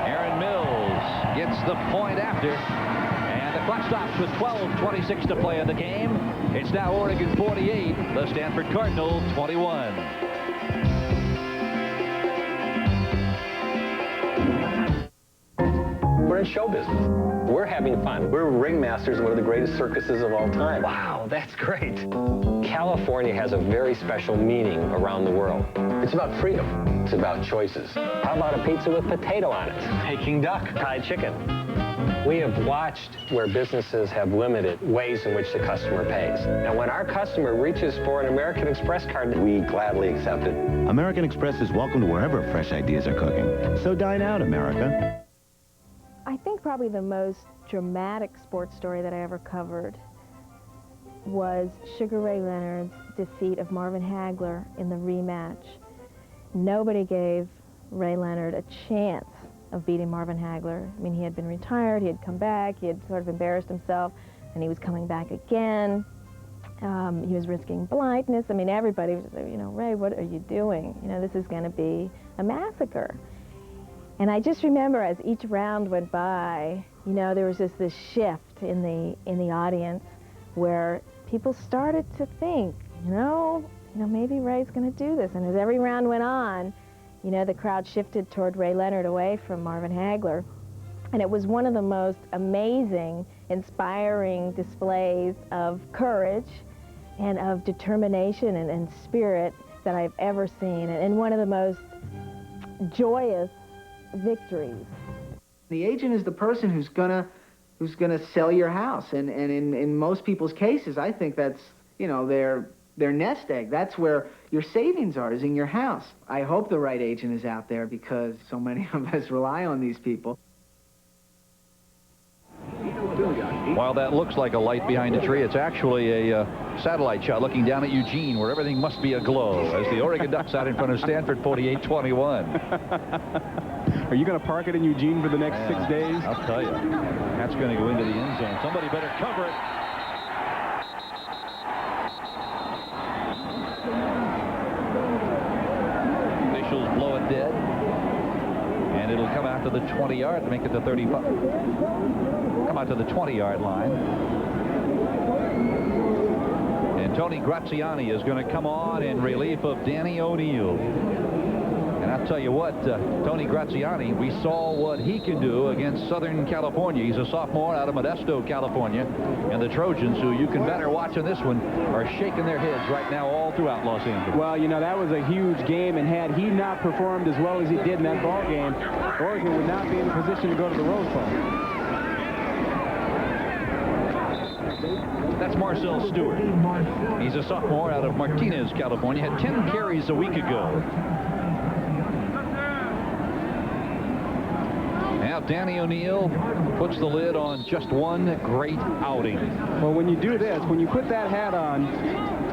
Aaron Mills gets the point after. And the clock stops with 12:26 to play in the game. It's now Oregon 48, the Stanford Cardinals 21. We're in show business. We're having fun. We're ringmasters in one of the greatest circuses of all time. Wow, that's great. California has a very special meaning around the world. It's about freedom. It's about choices. How about a pizza with potato on it? Peking duck, fried chicken. We have watched where businesses have limited ways in which the customer pays. And when our customer reaches for an American Express card, we gladly accept it. American Express is welcome to wherever fresh ideas are cooking. So dine out, America. I think probably the most dramatic sports story that I ever covered was Sugar Ray Leonard's defeat of Marvin Hagler in the rematch. Nobody gave Ray Leonard a chance of beating Marvin Hagler. I mean, he had been retired, he had come back, he had sort of embarrassed himself, and he was coming back again. He was risking blindness. I mean, everybody was, you know, Ray, what are you doing? You know, this is going to be a massacre. And I just remember as each round went by, you know, there was just this shift in the audience where people started to think, you know, maybe Ray's going to do this. And as every round went on, you know, the crowd shifted toward Ray Leonard away from Marvin Hagler. And it was one of the most amazing, inspiring displays of courage and of determination and spirit that I've ever seen, and one of the most joyous victories. The agent is the person who's gonna sell your house, and in most people's cases, I think that's, you know, their nest egg. That's where your savings are, is in your house. I hope the right agent is out there because so many of us rely on these people. While that looks like a light behind a tree, it's actually a satellite shot looking down at Eugene, where everything must be aglow as the Oregon Ducks out in front of Stanford 48-21. Are you going to park it in Eugene for the next 6 days? I'll tell you. That's going to go into the end zone. Somebody better cover it. Officials blow it dead. And it'll come out to the 20-yard, make it the 35. Come out to the 20-yard line. And Tony Graziani is going to come on in relief of Danny O'Neill. And I'll tell you what, Tony Graziani, we saw what he can do against Southern California. He's a sophomore out of Modesto, California. And the Trojans, who you can bet are watching this one, are shaking their heads right now all throughout Los Angeles. Well, you know, that was a huge game, and had he not performed as well as he did in that ball game, Oregon would not be in a position to go to the Rose Bowl. That's Marcel Stewart. He's a sophomore out of Martinez, California. Had 10 carries a week ago. Now Danny O'Neill puts the lid on just one great outing. Well, when you do this, when you put that hat on,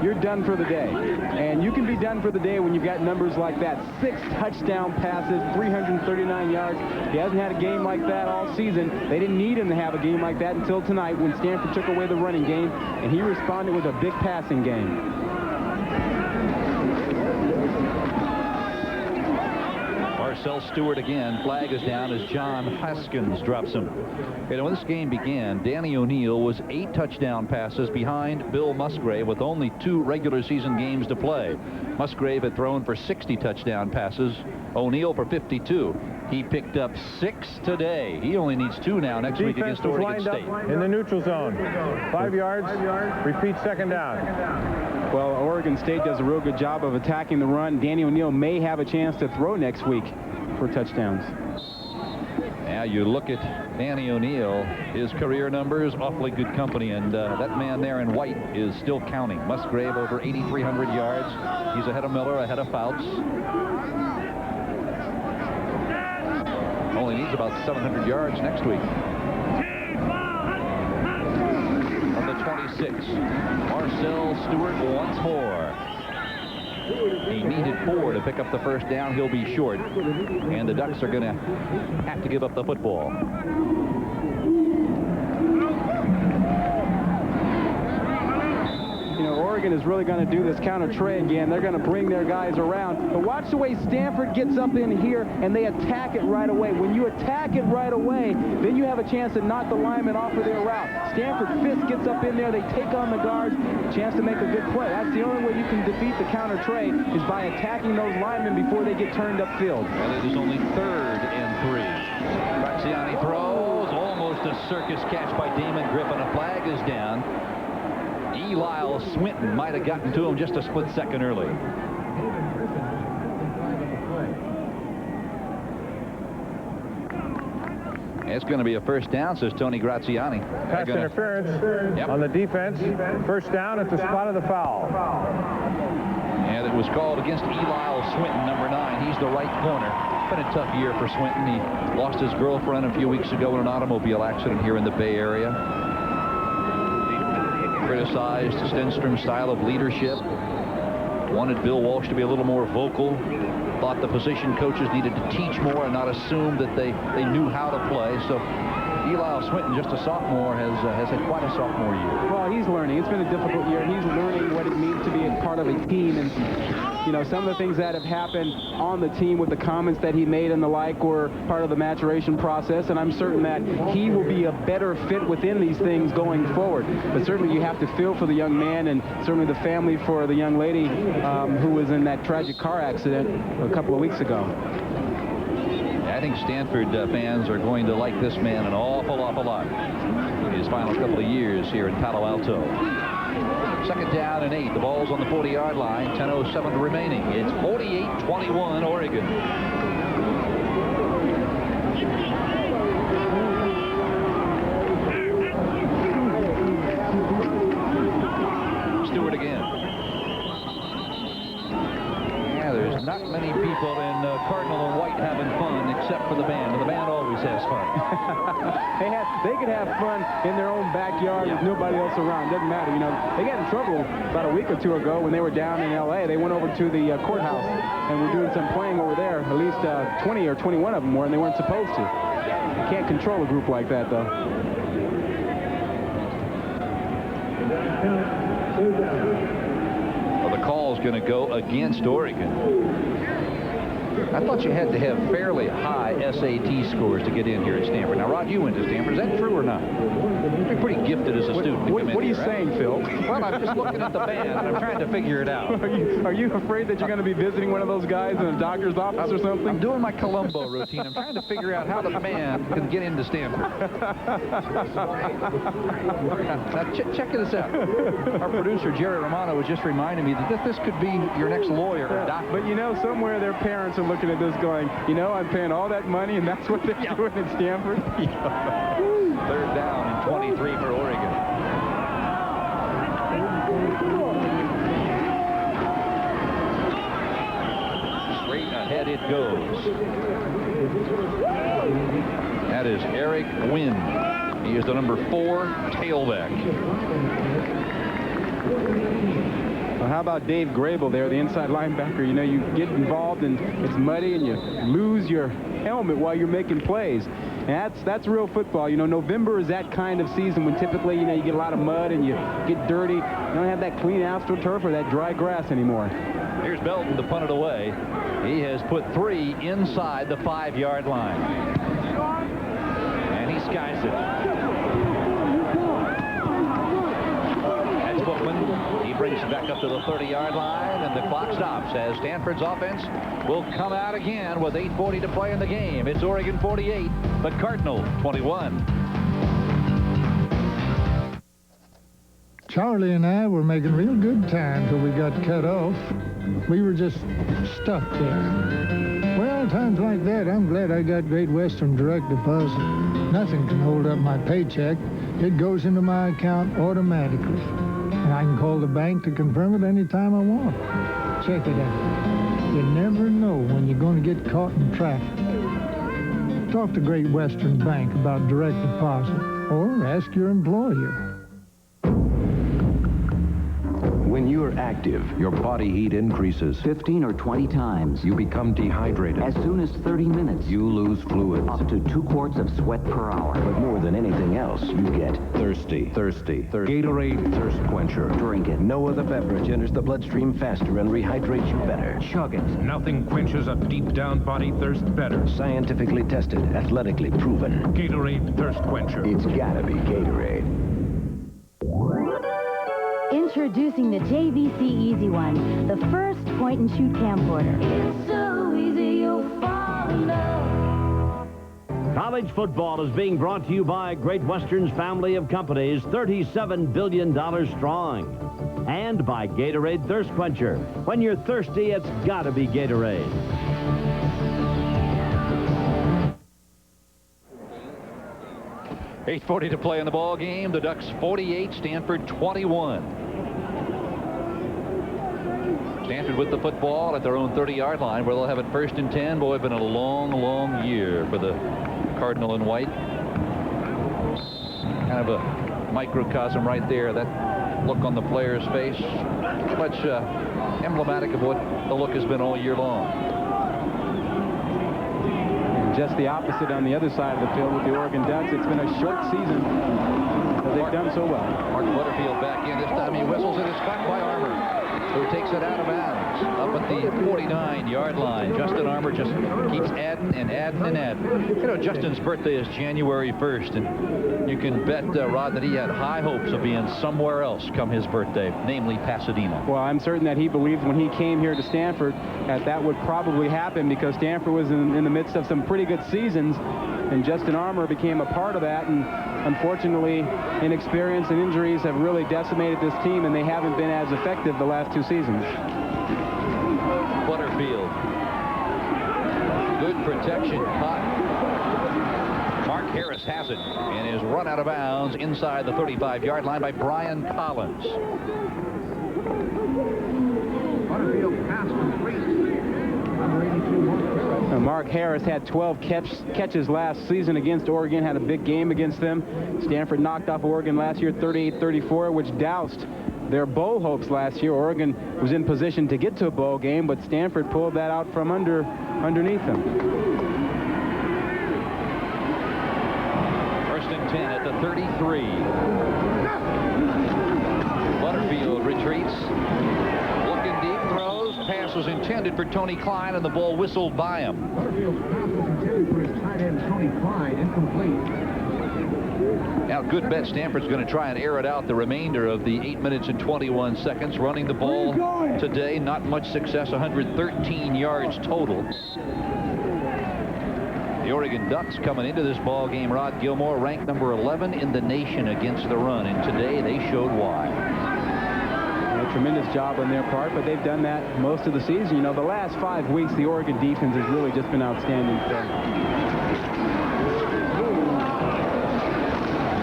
you're done for the day. And you can be done for the day when you've got numbers like that. 6 touchdown passes, 339 yards. He hasn't had a game like that all season. They didn't need him to have a game like that until tonight when Stanford took away the running game, and he responded with a big passing game. Marcel Stewart again. Flag is down as John Haskins drops him. And when this game began, Danny O'Neill was 8 touchdown passes behind Bill Musgrave with only 2 regular season games to play. Musgrave had thrown for 60 touchdown passes. O'Neill for 52. He picked up 6 today. He only needs 2 now next week against Oregon State. In the neutral zone. 5 yards. Repeat second down. Well, Oregon State does a real good job of attacking the run. Danny O'Neill may have a chance to throw next week for touchdowns. Now you look at Danny O'Neill, his career numbers, awfully good company, and that man there in white is still counting. Musgrave over 8,300 yards. He's ahead of Miller, ahead of Fouts. Only needs about 700 yards next week. From the 26. Ducks. Marcel Stewart once more. He needed 4 to pick up the first down. He'll be short. And the Ducks are going to have to give up the football. You know, Oregon is really going to do this counter tray again. They're going to bring their guys around. But watch the way Stanford gets up in here, and they attack it right away. When you attack it right away, then you have a chance to knock the linemen off of their route. Stanford Fisk gets up in there. They take on the guards. Chance to make a good play. That's the only way you can defeat the counter tray is by attacking those linemen before they get turned upfield. And it is only 3rd and 3. Graziani throws. Almost a circus catch by Damon Griffin. A flag is down. Eli Swinton might have gotten to him just a split second early. It's going to be a first down, says Tony Graziani. Pass interference on the defense. First down at the spot of the foul. And it was called against Eli Swinton, number 9. He's the right corner. It's been a tough year for Swinton. He lost his girlfriend a few weeks ago in an automobile accident here in the Bay Area. Criticized Stenstrom's style of leadership. Wanted Bill Walsh to be a little more vocal. Thought the position coaches needed to teach more and not assume that they knew how to play. So Eli Swinton, just a sophomore, has had quite a sophomore year. Well, he's learning. It's been a difficult year. He's learning what it means to be a part of a team. And, you know, some of the things that have happened on the team with the comments that he made and the like were part of the maturation process. And I'm certain that he will be a better fit within these things going forward. But certainly you have to feel for the young man and certainly the family for the young lady who was in that tragic car accident a couple of weeks ago. I think Stanford fans are going to like this man an awful lot in his final couple of years here in Palo Alto. 2nd down and 8. The ball's on the 40-yard line. 10:07 remaining. It's 48-21 Oregon. Stewart again. Yeah, there's not many people in Cardinal and white having fun except for the band. And the band always has fun. They could have fun in their own backyard with nobody else around. Doesn't matter, you know. They got in trouble about a week or 2 ago when they were down in L.A. They went over to the courthouse and were doing some playing over there. At least 20 or 21 of them were, and they weren't supposed to. You can't control a group like that, though. Well, the call's going to go against Oregon. I thought you had to have fairly high SAT scores to get in here at Stanford. Now, Rod, you went to Stanford. Is that true or not? You're pretty gifted as a student to come in here, What are you saying, Phil? Well, I'm just looking at the band, and I'm trying to figure it out. Are you afraid that you're going to be visiting one of those guys in a doctor's office or something? I'm doing my Columbo routine. I'm trying to figure out how the band can get into Stanford. Now, check this out. Our producer, Jerry Romano, was just reminding me that this could be your next lawyer or doctor. But, you know, somewhere their parents are looking at this going, you know, I'm paying all that money, and that's what they're doing at Stanford? 3rd down and 23 for Oregon. Straight ahead it goes. That is Eric Wynn. He is the number 4 tailback. Well, how about Dave Grable there, the inside linebacker? You know, you get involved and it's muddy and you lose your helmet while you're making plays. And that's real football. You know, November is that kind of season when typically, you know, you get a lot of mud and you get dirty. You don't have that clean AstroTurf or that dry grass anymore. Here's Belton to punt it away. He has put 3 inside the 5-yard line. And he skies it. That's Bookman. He brings it back up to the 30-yard line, and the clock stops as Stanford's offense will come out again with 8:40 to play in the game. It's Oregon 48, but Cardinal 21. Charlie and I were making real good time till we got cut off. We were just stuck there. Well, times like that, I'm glad I got Great Western direct deposit. Nothing can hold up my paycheck. It goes into my account automatically. And I can call the bank to confirm it anytime I want. Check it out. You never know when you're going to get caught in traffic. Talk to Great Western Bank about direct deposit, or ask your employer. When you're active, your body heat increases. 15 or 20 times. You become dehydrated. As soon as 30 minutes. You lose fluids. Up to 2 quarts of sweat per hour. But more than anything else, you get thirsty. Gatorade Thirst Quencher. Drink it. No other beverage enters the bloodstream faster and rehydrates you better. Chug it. Nothing quenches a deep down body thirst better. Scientifically tested, athletically proven. Gatorade Thirst Quencher. It's gotta be Gatorade. Introducing the JVC Easy One, the first point-and-shoot camcorder. It's so easy, you'll fall in love. College football is being brought to you by Great Western's family of companies, $37 billion strong. And by Gatorade Thirst Quencher. When you're thirsty, it's gotta be Gatorade. .8:40 to play in the ball game. The Ducks 48, Stanford 21. Stanford with the football at their own 30-yard line, where they'll have it 1st and 10. Boy, it's been a long, long year for the Cardinal and White. Kind of a microcosm right there. That look on the player's face, much emblematic of what the look has been all year long. Just the opposite on the other side of the field with the Oregon Ducks. It's been a short season, but they've done so well. Mark Butterfield back in. This time he whistles and it's caught by Armour, who takes it out of bounds up at the 49-yard line. Justin Armour just keeps adding and adding and adding. You know, Justin's birthday is January 1st, and you can bet, Rod, that he had high hopes of being somewhere else come his birthday, namely Pasadena. Well, I'm certain that he believed when he came here to Stanford that would probably happen, because Stanford was in the midst of some pretty good seasons, and Justin Armour became a part of that, and unfortunately inexperience and injuries have really decimated this team, and they haven't been as effective the last 2 seasons. Butterfield, good protection, caught. Mark Harris has it and is run out of bounds inside the 35-yard line by Brian Collins. Butterfield pass complete. Mark Harris had 12 catches last season against Oregon, had a big game against them. Stanford knocked off Oregon last year 38-34, which doused their bowl hopes last year. Oregon was in position to get to a bowl game, but Stanford pulled that out from underneath them. 1st and 10 at the 33. Butterfield retreats. Looking deep, throws. Pass was intended for Tony Klein, and the ball whistled by him. Butterfield's pass was intended for his tight end, Tony Klein, incomplete. Now, good bet Stanford's going to try and air it out the remainder of the 8 minutes and 21 seconds. Running the ball today, not much success, 113 yards total. The Oregon Ducks coming into this ball game, Rod Gilmore, ranked number 11 in the nation against the run, and today they showed why. A tremendous job on their part, but they've done that most of the season. You know, the last 5 weeks, the Oregon defense has really just been outstanding.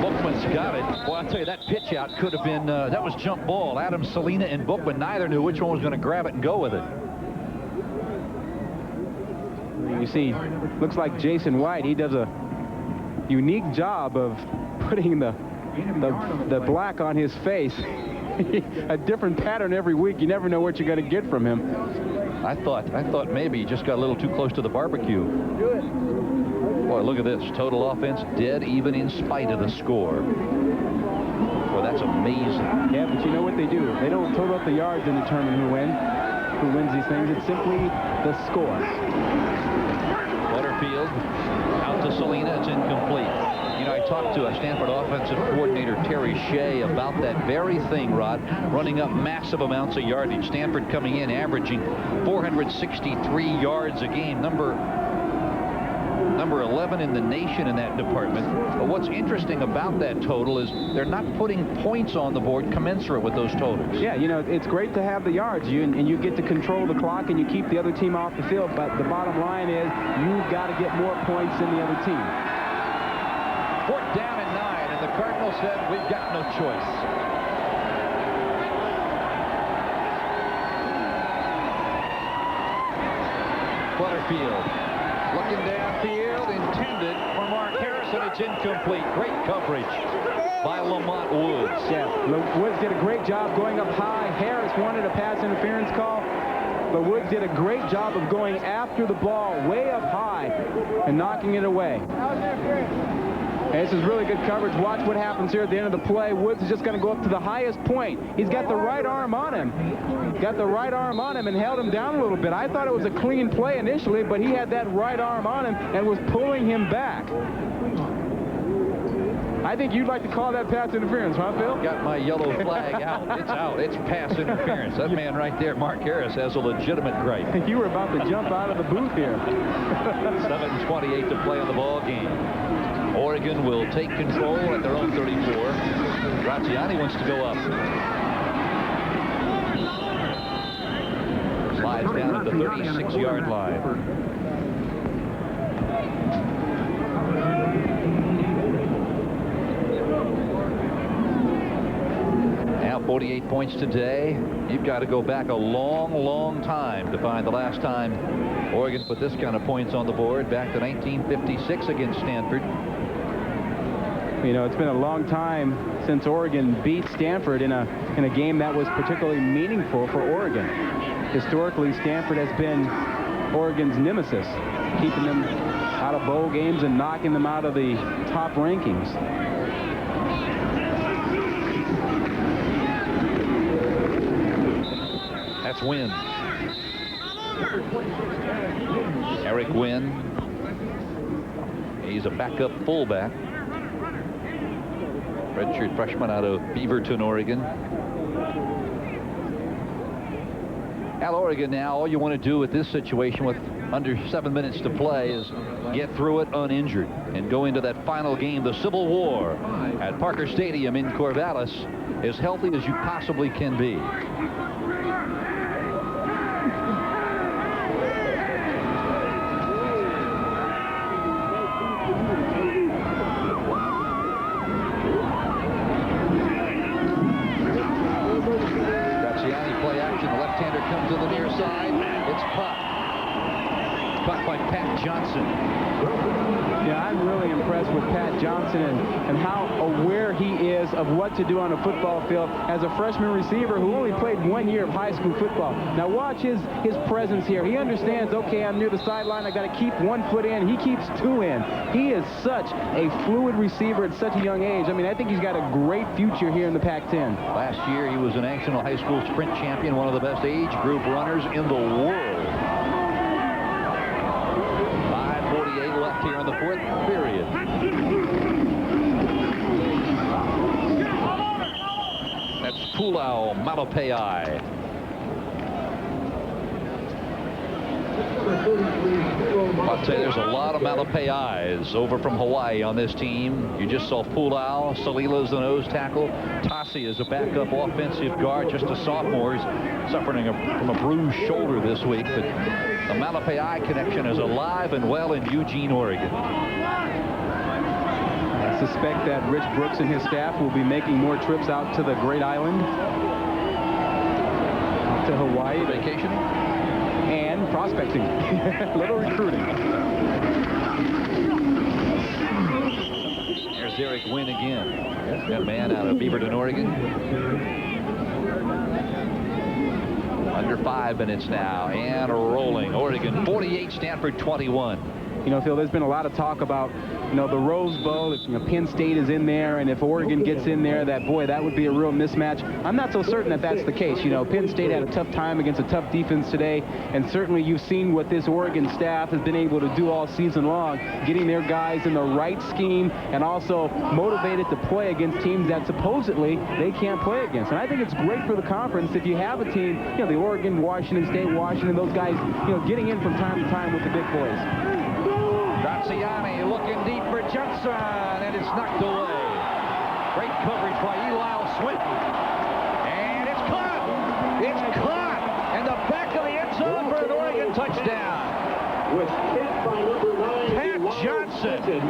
Bookman's got it. Well, I'll tell you, that pitch out could have been, that was jump ball. Adam Salina and Bookman, neither knew which one was going to grab it and go with it. You see, looks like Jason White, he does a unique job of putting the black on his face. A different pattern every week. You never know what you're going to get from him. I thought maybe he just got a little too close to the barbecue. Boy, look at this. Total offense dead even in spite of the score. Boy, that's amazing. Yeah, but you know what they do? They don't total up the yards and determine who wins these things. It's simply the score. Butterfield out to Salina. It's incomplete. You know, I talked to a Stanford offensive coordinator, Terry Shea, about that very thing, Rod, running up massive amounts of yardage. Stanford coming in averaging 463 yards a game, number 11 in the nation in that department. But what's interesting about that total is they're not putting points on the board commensurate with those totals. Yeah, you know, it's great to have the yards, and you get to control the clock and you keep the other team off the field, but the bottom line is you've got to get more points than the other team. 4th down and 9, and the Cardinals said, we've got no choice. Butterfield looking downfield, intended for Mark Harris, and it's incomplete. Great coverage by Lamont Woods. Yeah, Woods did a great job going up high. Harris wanted a pass interference call, but Woods did a great job of going after the ball way up high and knocking it away. And this is really good coverage. Watch what happens here at the end of the play. Woods is just going to go up to the highest point. He's got the right arm on him. Got the right arm on him and held him down a little bit. I thought it was a clean play initially, but he had that right arm on him and was pulling him back. I think you'd like to call that pass interference, huh, Phil? Got my yellow flag out. It's out. It's pass interference. That man right there, Mark Harris, has a legitimate gripe. You were about to jump out of the booth here. 7:28 to play on the ball game. Oregon will take control at their own 34. Graziani wants to go up. Slides down at the 36-yard line. Now 48 points today. You've got to go back a long, long time to find the last time Oregon put this kind of points on the board, back to 1956 against Stanford. You know, it's been a long time since Oregon beat Stanford in a game that was particularly meaningful for Oregon. Historically, Stanford has been Oregon's nemesis, keeping them out of bowl games and knocking them out of the top rankings. That's Wynn. Eric Wynn. He's a backup fullback. Redshirt freshman out of Beaverton, Oregon. Al Oregon now, all you want to do with this situation with under 7 minutes to play is get through it uninjured and go into that final game, the Civil War, at Parker Stadium in Corvallis, as healthy as you possibly can be. Comes to the near side. It's caught by Pat Johnson. Yeah, I'm really impressed with Pat Johnson and how aware he is of what to do on a football field as a freshman receiver who only played 1 year of high school football. Now watch his presence here. He understands, okay, I'm near the sideline. I got to keep 1 foot in. He keeps 2 in. He is such a fluid receiver at such a young age. I mean, I think he's got a great future here in the Pac-10. Last year, he was a national high school sprint champion, one of the best age group runners in the world. 5:48 left here in the 4th period. That's Pulau Malapei. I'd say there's a lot of Malapei's over from Hawaii on this team. You just saw Pulau. Salila's the nose tackle. Tassi is a backup offensive guard, just a sophomore. He's suffering from a bruised shoulder this week. But the Malapei connection is alive and well in Eugene, Oregon. I suspect that Rich Brooks and his staff will be making more trips out to the Great Island, to Hawaii. Vacationing? And prospecting. A little recruiting. There's Eric Wynn again. That man out of Beaverton, Oregon. Under 5 minutes now and rolling. Oregon 48, Stanford 21. You know, Phil, there's been a lot of talk about, you know, the Rose Bowl. If Penn State is in there, and if Oregon gets in there, that would be a real mismatch. I'm not so certain that that's the case. You know, Penn State had a tough time against a tough defense today, and certainly you've seen what this Oregon staff has been able to do all season long, getting their guys in the right scheme and also motivated to play against teams that supposedly they can't play against. And I think it's great for the conference if you have a team, you know, the Oregon, Washington State, those guys, you know, getting in from time to time with the big boys. Graziani looking deep for Johnson, and it's knocked away. Great coverage by Eli Swinton. And it's caught! It's caught! In the back of the end zone for an Oregon touchdown. Pat Johnson.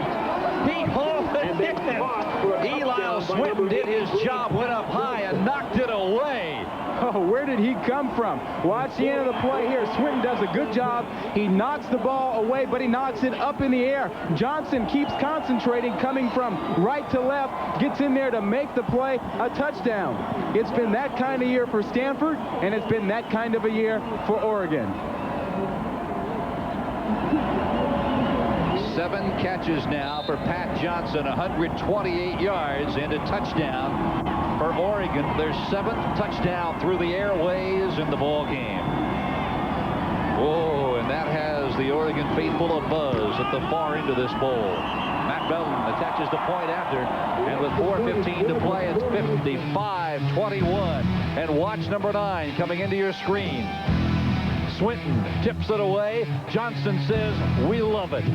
He hauled it Eli Swinton did his job, went up high and knocked it away. Oh, where did he come from? Watch the end of the play here. Swinton does a good job. He knocks the ball away, but he knocks it up in the air. Johnson keeps concentrating, coming from right to left, gets in there to make the play, a touchdown. It's been that kind of year for Stanford, and it's been that kind of a year for Oregon. 7 catches now for Pat Johnson, 128 yards and a touchdown for Oregon. Their 7th touchdown through the airways in the ball game. Whoa, and that has the Oregon faithful a buzz at the far end of this bowl. Matt Belton attaches the point after, and with 4:15 to play, it's 55-21. And watch number 9 coming into your screen. Swinton tips it away. Johnson says, "We love it."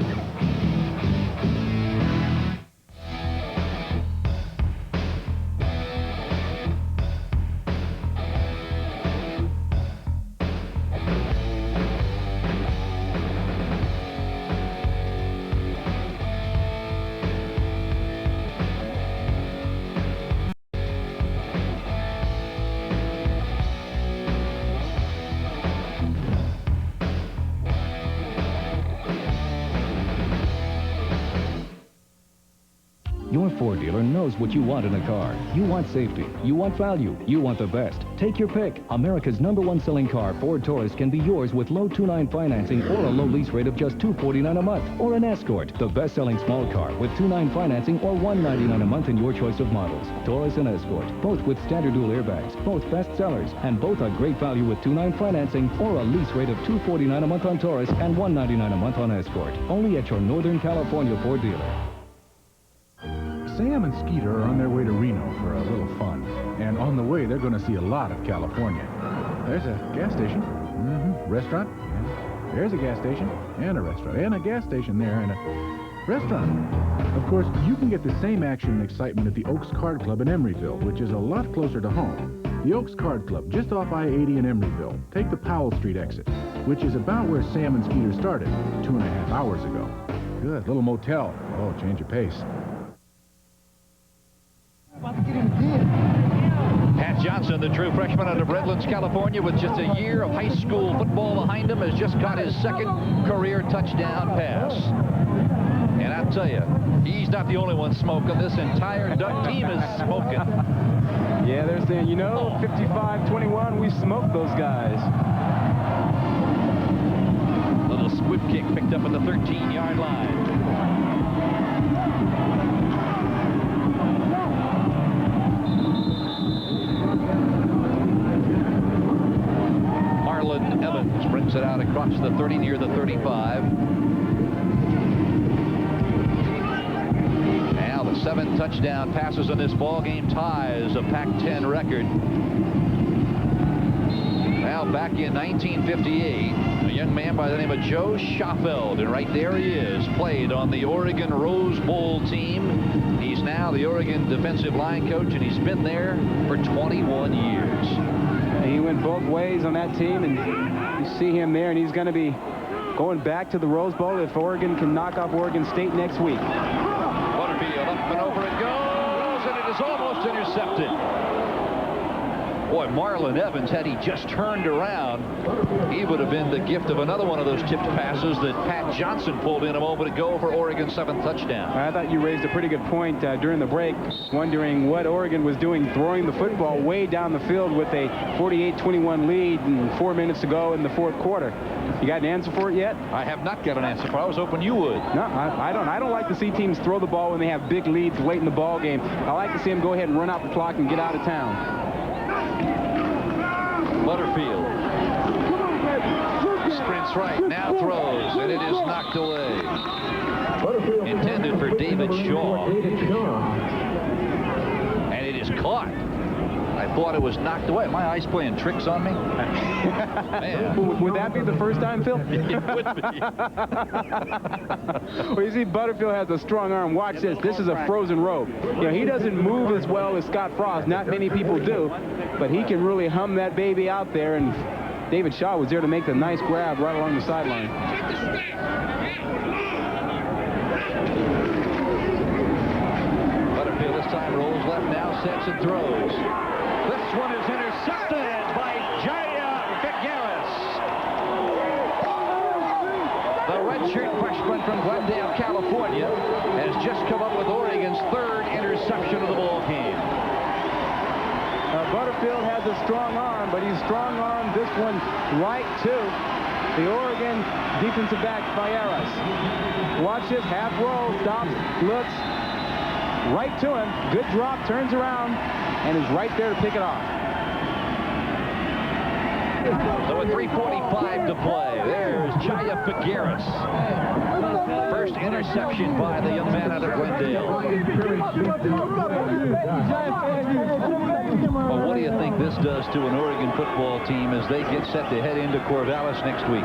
Your Ford dealer knows what you want in a car. You want safety. You want value. You want the best. Take your pick. America's #1 selling car, Ford Taurus, can be yours with low 2.9 financing or a low lease rate of just $249 a month. Or an Escort, the best-selling small car with 2.9 financing or $199 a month in your choice of models. Taurus and Escort, both with standard dual airbags, both best sellers, and both are great value with 2.9 financing or a lease rate of $249 a month on Taurus and $199 a month on Escort. Only at your Northern California Ford dealer. Sam and Skeeter are on their way to Reno for a little fun. And on the way, they're going to see a lot of California. There's a gas station. Restaurant. Yeah. There's a gas station. And a restaurant. And a gas station there. And a restaurant. Of course, you can get the same action and excitement at the Oaks Card Club in Emeryville, which is a lot closer to home. The Oaks Card Club, just off I-80 in Emeryville. Take the Powell Street exit, which is about where Sam and Skeeter started 2.5 hours ago. Good. Little motel. Oh, change of pace. Pat Johnson, the true freshman out of Redlands, California, with just a year of high school football behind him, has just caught his 2nd career touchdown pass. And I'll tell you, he's not the only one smoking. This entire Duck team is smoking. Yeah, they're saying, you know, 55-21, we smoked those guys. Little squib kick picked up at the 13-yard line. Evans brings it out across the 30 near the 35. Now the 7 touchdown passes in this ball game ties a Pac-10 record. Now back in 1958, a young man by the name of Joe Schoffeld, and right there he is, played on the Oregon Rose Bowl team. He's now the Oregon defensive line coach, and he's been there for 21 years. He went both ways on that team, and you see him there, and he's going to be going back to the Rose Bowl if Oregon can knock off Oregon State next week. Butterfield up and over it goes, and it is almost intercepted. Boy, Marlon Evans, had he just turned around, he would have been the gift of another one of those tipped passes that Pat Johnson pulled in a moment ago for Oregon's 7th touchdown. I thought you raised a pretty good point during the break, wondering what Oregon was doing throwing the football way down the field with a 48-21 lead and 4 minutes to go in the 4th quarter. You got an answer for it yet? I have not got an answer for it. I was hoping you would. No, I don't. I don't like to see teams throw the ball when they have big leads late in the ball game. I like to see them go ahead and run out the clock and get out of town. Butterfield sprints right, now throws, and it is knocked away. Intended for David Shaw. And it is caught. I thought it was knocked away. My eyes playing tricks on me? Man. Would that be the first time, Phil? It would be. Well, you see, Butterfield has a strong arm. Watch this. This is a frozen rope. You know, he doesn't move as well as Scott Frost. Not many people do. But he can really hum that baby out there. And David Shaw was there to make the nice grab right along the sideline. sets and throws. This one is intercepted by Jaya Figueres. The redshirt freshman from Glendale, California, has just come up with Oregon's third interception of the ball game. Butterfield has a strong arm, but he's strong-armed this one right to the Oregon defensive back, Figueres. Watch this, half roll, stops, looks, right to him. Good drop, turns around, and is right there to pick it off. So with 3:45 to play, there's Jaya Figueres. First interception by the young man out of Glendale. Well, what do you think this does to an Oregon football team as they get set to head into Corvallis next week?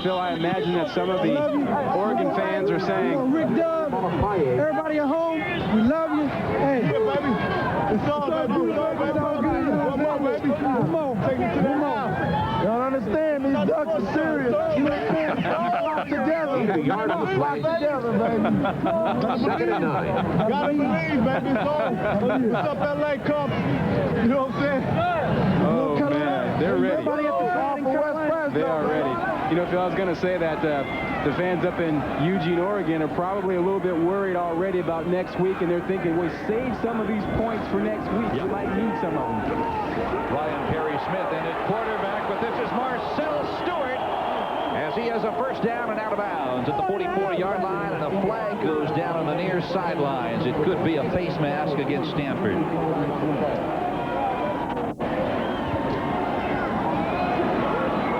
Phil, I imagine that some of the Oregon fans are saying, Rick Dub, everybody at home, we love you. Hey, baby, it's all baby. It's all good. One more, baby. Come on, take it to the house. Y'all understand? These ducks are serious. You understand? Lock together. Lock together, baby. 2nd and 9. Gotta believe, baby. It's up LA Cup. You know what I'm saying? oh man, they're ready. They are ready. You know, Phil, I was going to say that the fans up in Eugene, Oregon are probably a little bit worried already about next week, and they're thinking, well, save some of these points for next week. You might need some of them. Ryan Perry-Smith in at quarterback, but this is Marcel Stewart as he has a first down and out of bounds at the 44-yard line, and a flag goes down on the near sidelines. It could be a face mask against Stanford.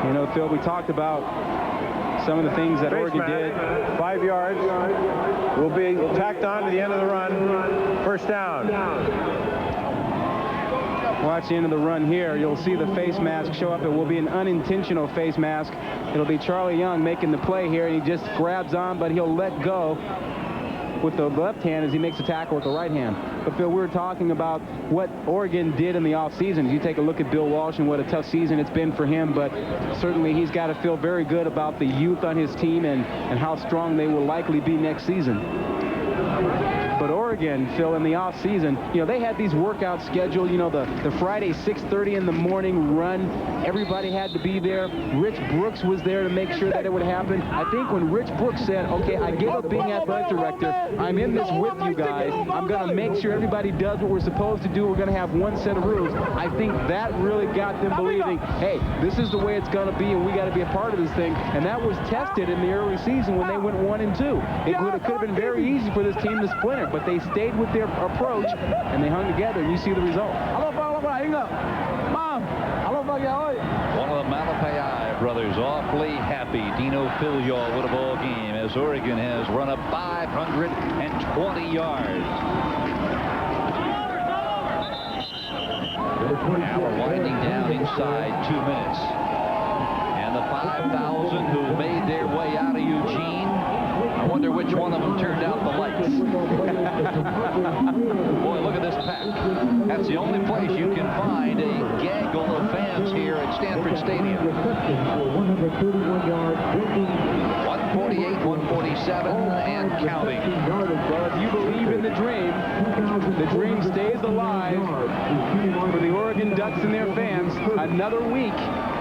You know, Phil, we talked about some of the things that Oregon did. 5 yards will be tacked on to the end of the run. First down. Watch the end of the run here. You'll see the face mask show up. It will be an unintentional face mask. It'll be Charlie Young making the play here, and he just grabs on, but he'll let go with the left hand as he makes a tackle with the right hand. But Phil, we were talking about what Oregon did in the offseason. You take a look at Bill Walsh and what a tough season it's been for him, but certainly he's got to feel very good about the youth on his team and how strong they will likely be next season. But Oregon, Phil, in the offseason, you know, they had these workouts scheduled, you know, the Friday 6:30 in the morning run. Everybody had to be there. Rich Brooks was there to make sure that it would happen. I think when Rich Brooks said, okay, I give up being athletic director, I'm in this with you guys, I'm going to make sure everybody does what we're supposed to do, we're going to have one set of rules. I think that really got them believing, hey, this is the way it's going to be, and we got to be a part of this thing. And that was tested in the early season when they went 1-2. It could have been very easy for this team to splinter, but they stayed with their approach, and they hung together, and you see the result. One of the Malapai brothers awfully happy. Dino Filiol with a ball game as Oregon has run up 520 yards. Now we're winding down inside 2 minutes. And the 5,000 who made their way out of Eugene, I wonder which one of them turned out the lights. Boy, look at this pack. That's the only place you can find a gaggle of fans here at Stanford Stadium. 148, 147, and counting. Well, if you believe in the dream stays alive for the Oregon Ducks and their fans. Another week,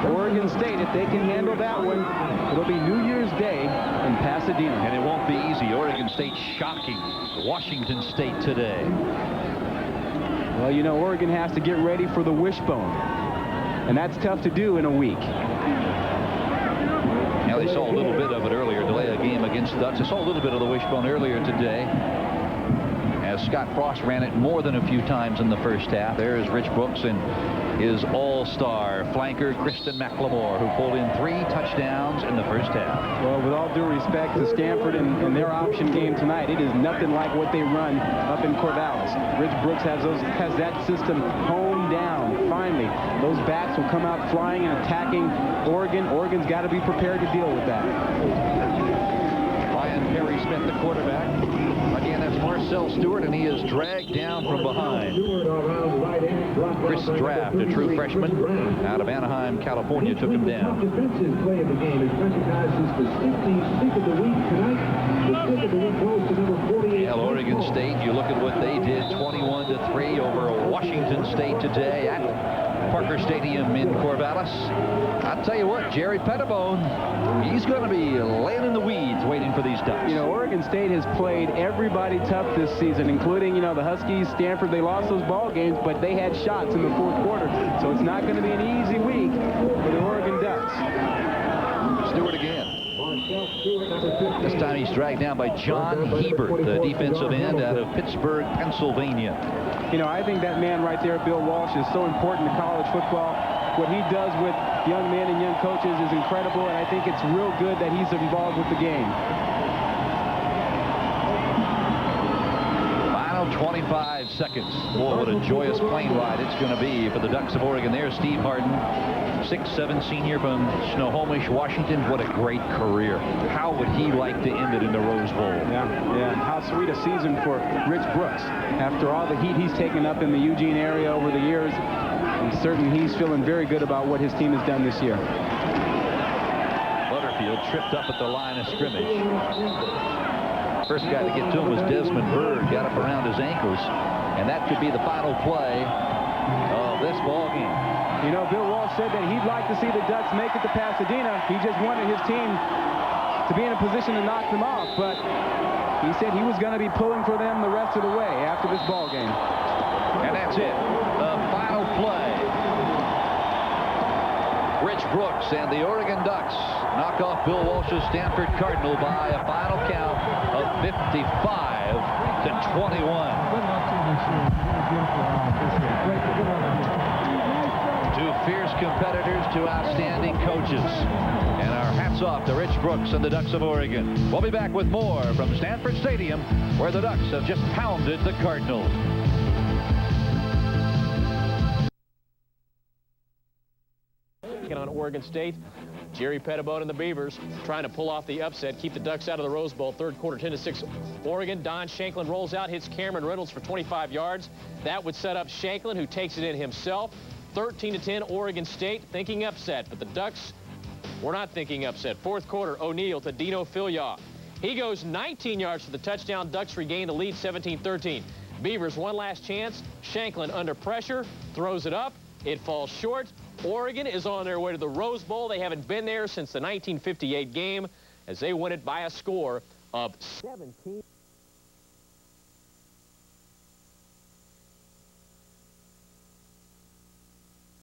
Oregon State, if they can handle that one, it'll be New Year's Day in Pasadena. And it won't be easy. Oregon State shocking Washington State today. Well, you know, Oregon has to get ready for the wishbone. And that's tough to do in a week. Now, they saw a little bit of it earlier, delay a game against Ducks. They saw a little bit of the wishbone earlier today, as Scott Frost ran it more than a few times in the first half. There's Rich Brooks and his all-star flanker, Kristen McLemore, who pulled in 3 touchdowns in the first half. Well, with all due respect to Stanford and their option game tonight, it is nothing like what they run up in Corvallis. Rich Brooks has that system honed down. Finally, those bats will come out flying and attacking Oregon. Oregon's got to be prepared to deal with that. Ryan Perry-Smith, the quarterback. Again, that's Marcel Stewart, and he is dragged down from behind. Chris Draft, a true freshman out of Anaheim, California, took him down. Defensive play of the game is recognized as the stick of the week tonight. The stick of the week goes to number 48. State. You look at what they did, 21-3 over Washington State today at Parker Stadium in Corvallis. I'll tell you what, Jerry Pettibone, he's going to be laying in the weeds waiting for these Ducks. You know, Oregon State has played everybody tough this season, including, you know, the Huskies, Stanford. They lost those ball games, but they had shots in the fourth quarter. So it's not going to be an easy week for the Oregon Ducks. Stewart again. This time he's dragged down by John Hebert, the defensive end out of Pittsburgh, Pennsylvania. You know, I think that man right there, Bill Walsh, is so important to college football. What he does with young men and young coaches is incredible, and I think it's real good that he's involved with the game. Final 25 seconds. Boy, what a joyous plane ride it's going to be for the Ducks of Oregon. There's Steve Harden, 6'7" senior from Snohomish, Washington. What a great career. How would he like to end it in the Rose Bowl? Yeah. How sweet a season for Rich Brooks. After all the heat he's taken up in the Eugene area over the years, I'm certain he's feeling very good about what his team has done this year. Butterfield tripped up at the line of scrimmage. First guy to get to him was Desmond Bird. Got up around his ankles. And that could be the final play of this ball game. You know, Bill Walsh said that he'd like to see the Ducks make it to Pasadena. He just wanted his team to be in a position to knock them off. But he said he was going to be pulling for them the rest of the way after this ball game. And that's it. The final play. Rich Brooks and the Oregon Ducks knock off Bill Walsh's Stanford Cardinal by a final count of 55-21. Two fierce competitors, two outstanding coaches. And our hats off to Rich Brooks and the Ducks of Oregon. We'll be back with more from Stanford Stadium, where the Ducks have just pounded the Cardinals. On Oregon State, Jerry Pettibone and the Beavers trying to pull off the upset, keep the Ducks out of the Rose Bowl. Third quarter, 10-6 Oregon. Don Shanklin rolls out, hits Cameron Reynolds for 25 yards. That would set up Shanklin, who takes it in himself. 13-10 Oregon State, thinking upset, but the Ducks were not thinking upset. Fourth quarter, O'Neal to Dino Filyaw. He goes 19 yards for the touchdown. Ducks regain the lead, 17-13. Beavers one last chance. Shanklin under pressure, throws it up. It falls short. Oregon is on their way to the Rose Bowl. They haven't been there since the 1958 game as they win it by a score of 17.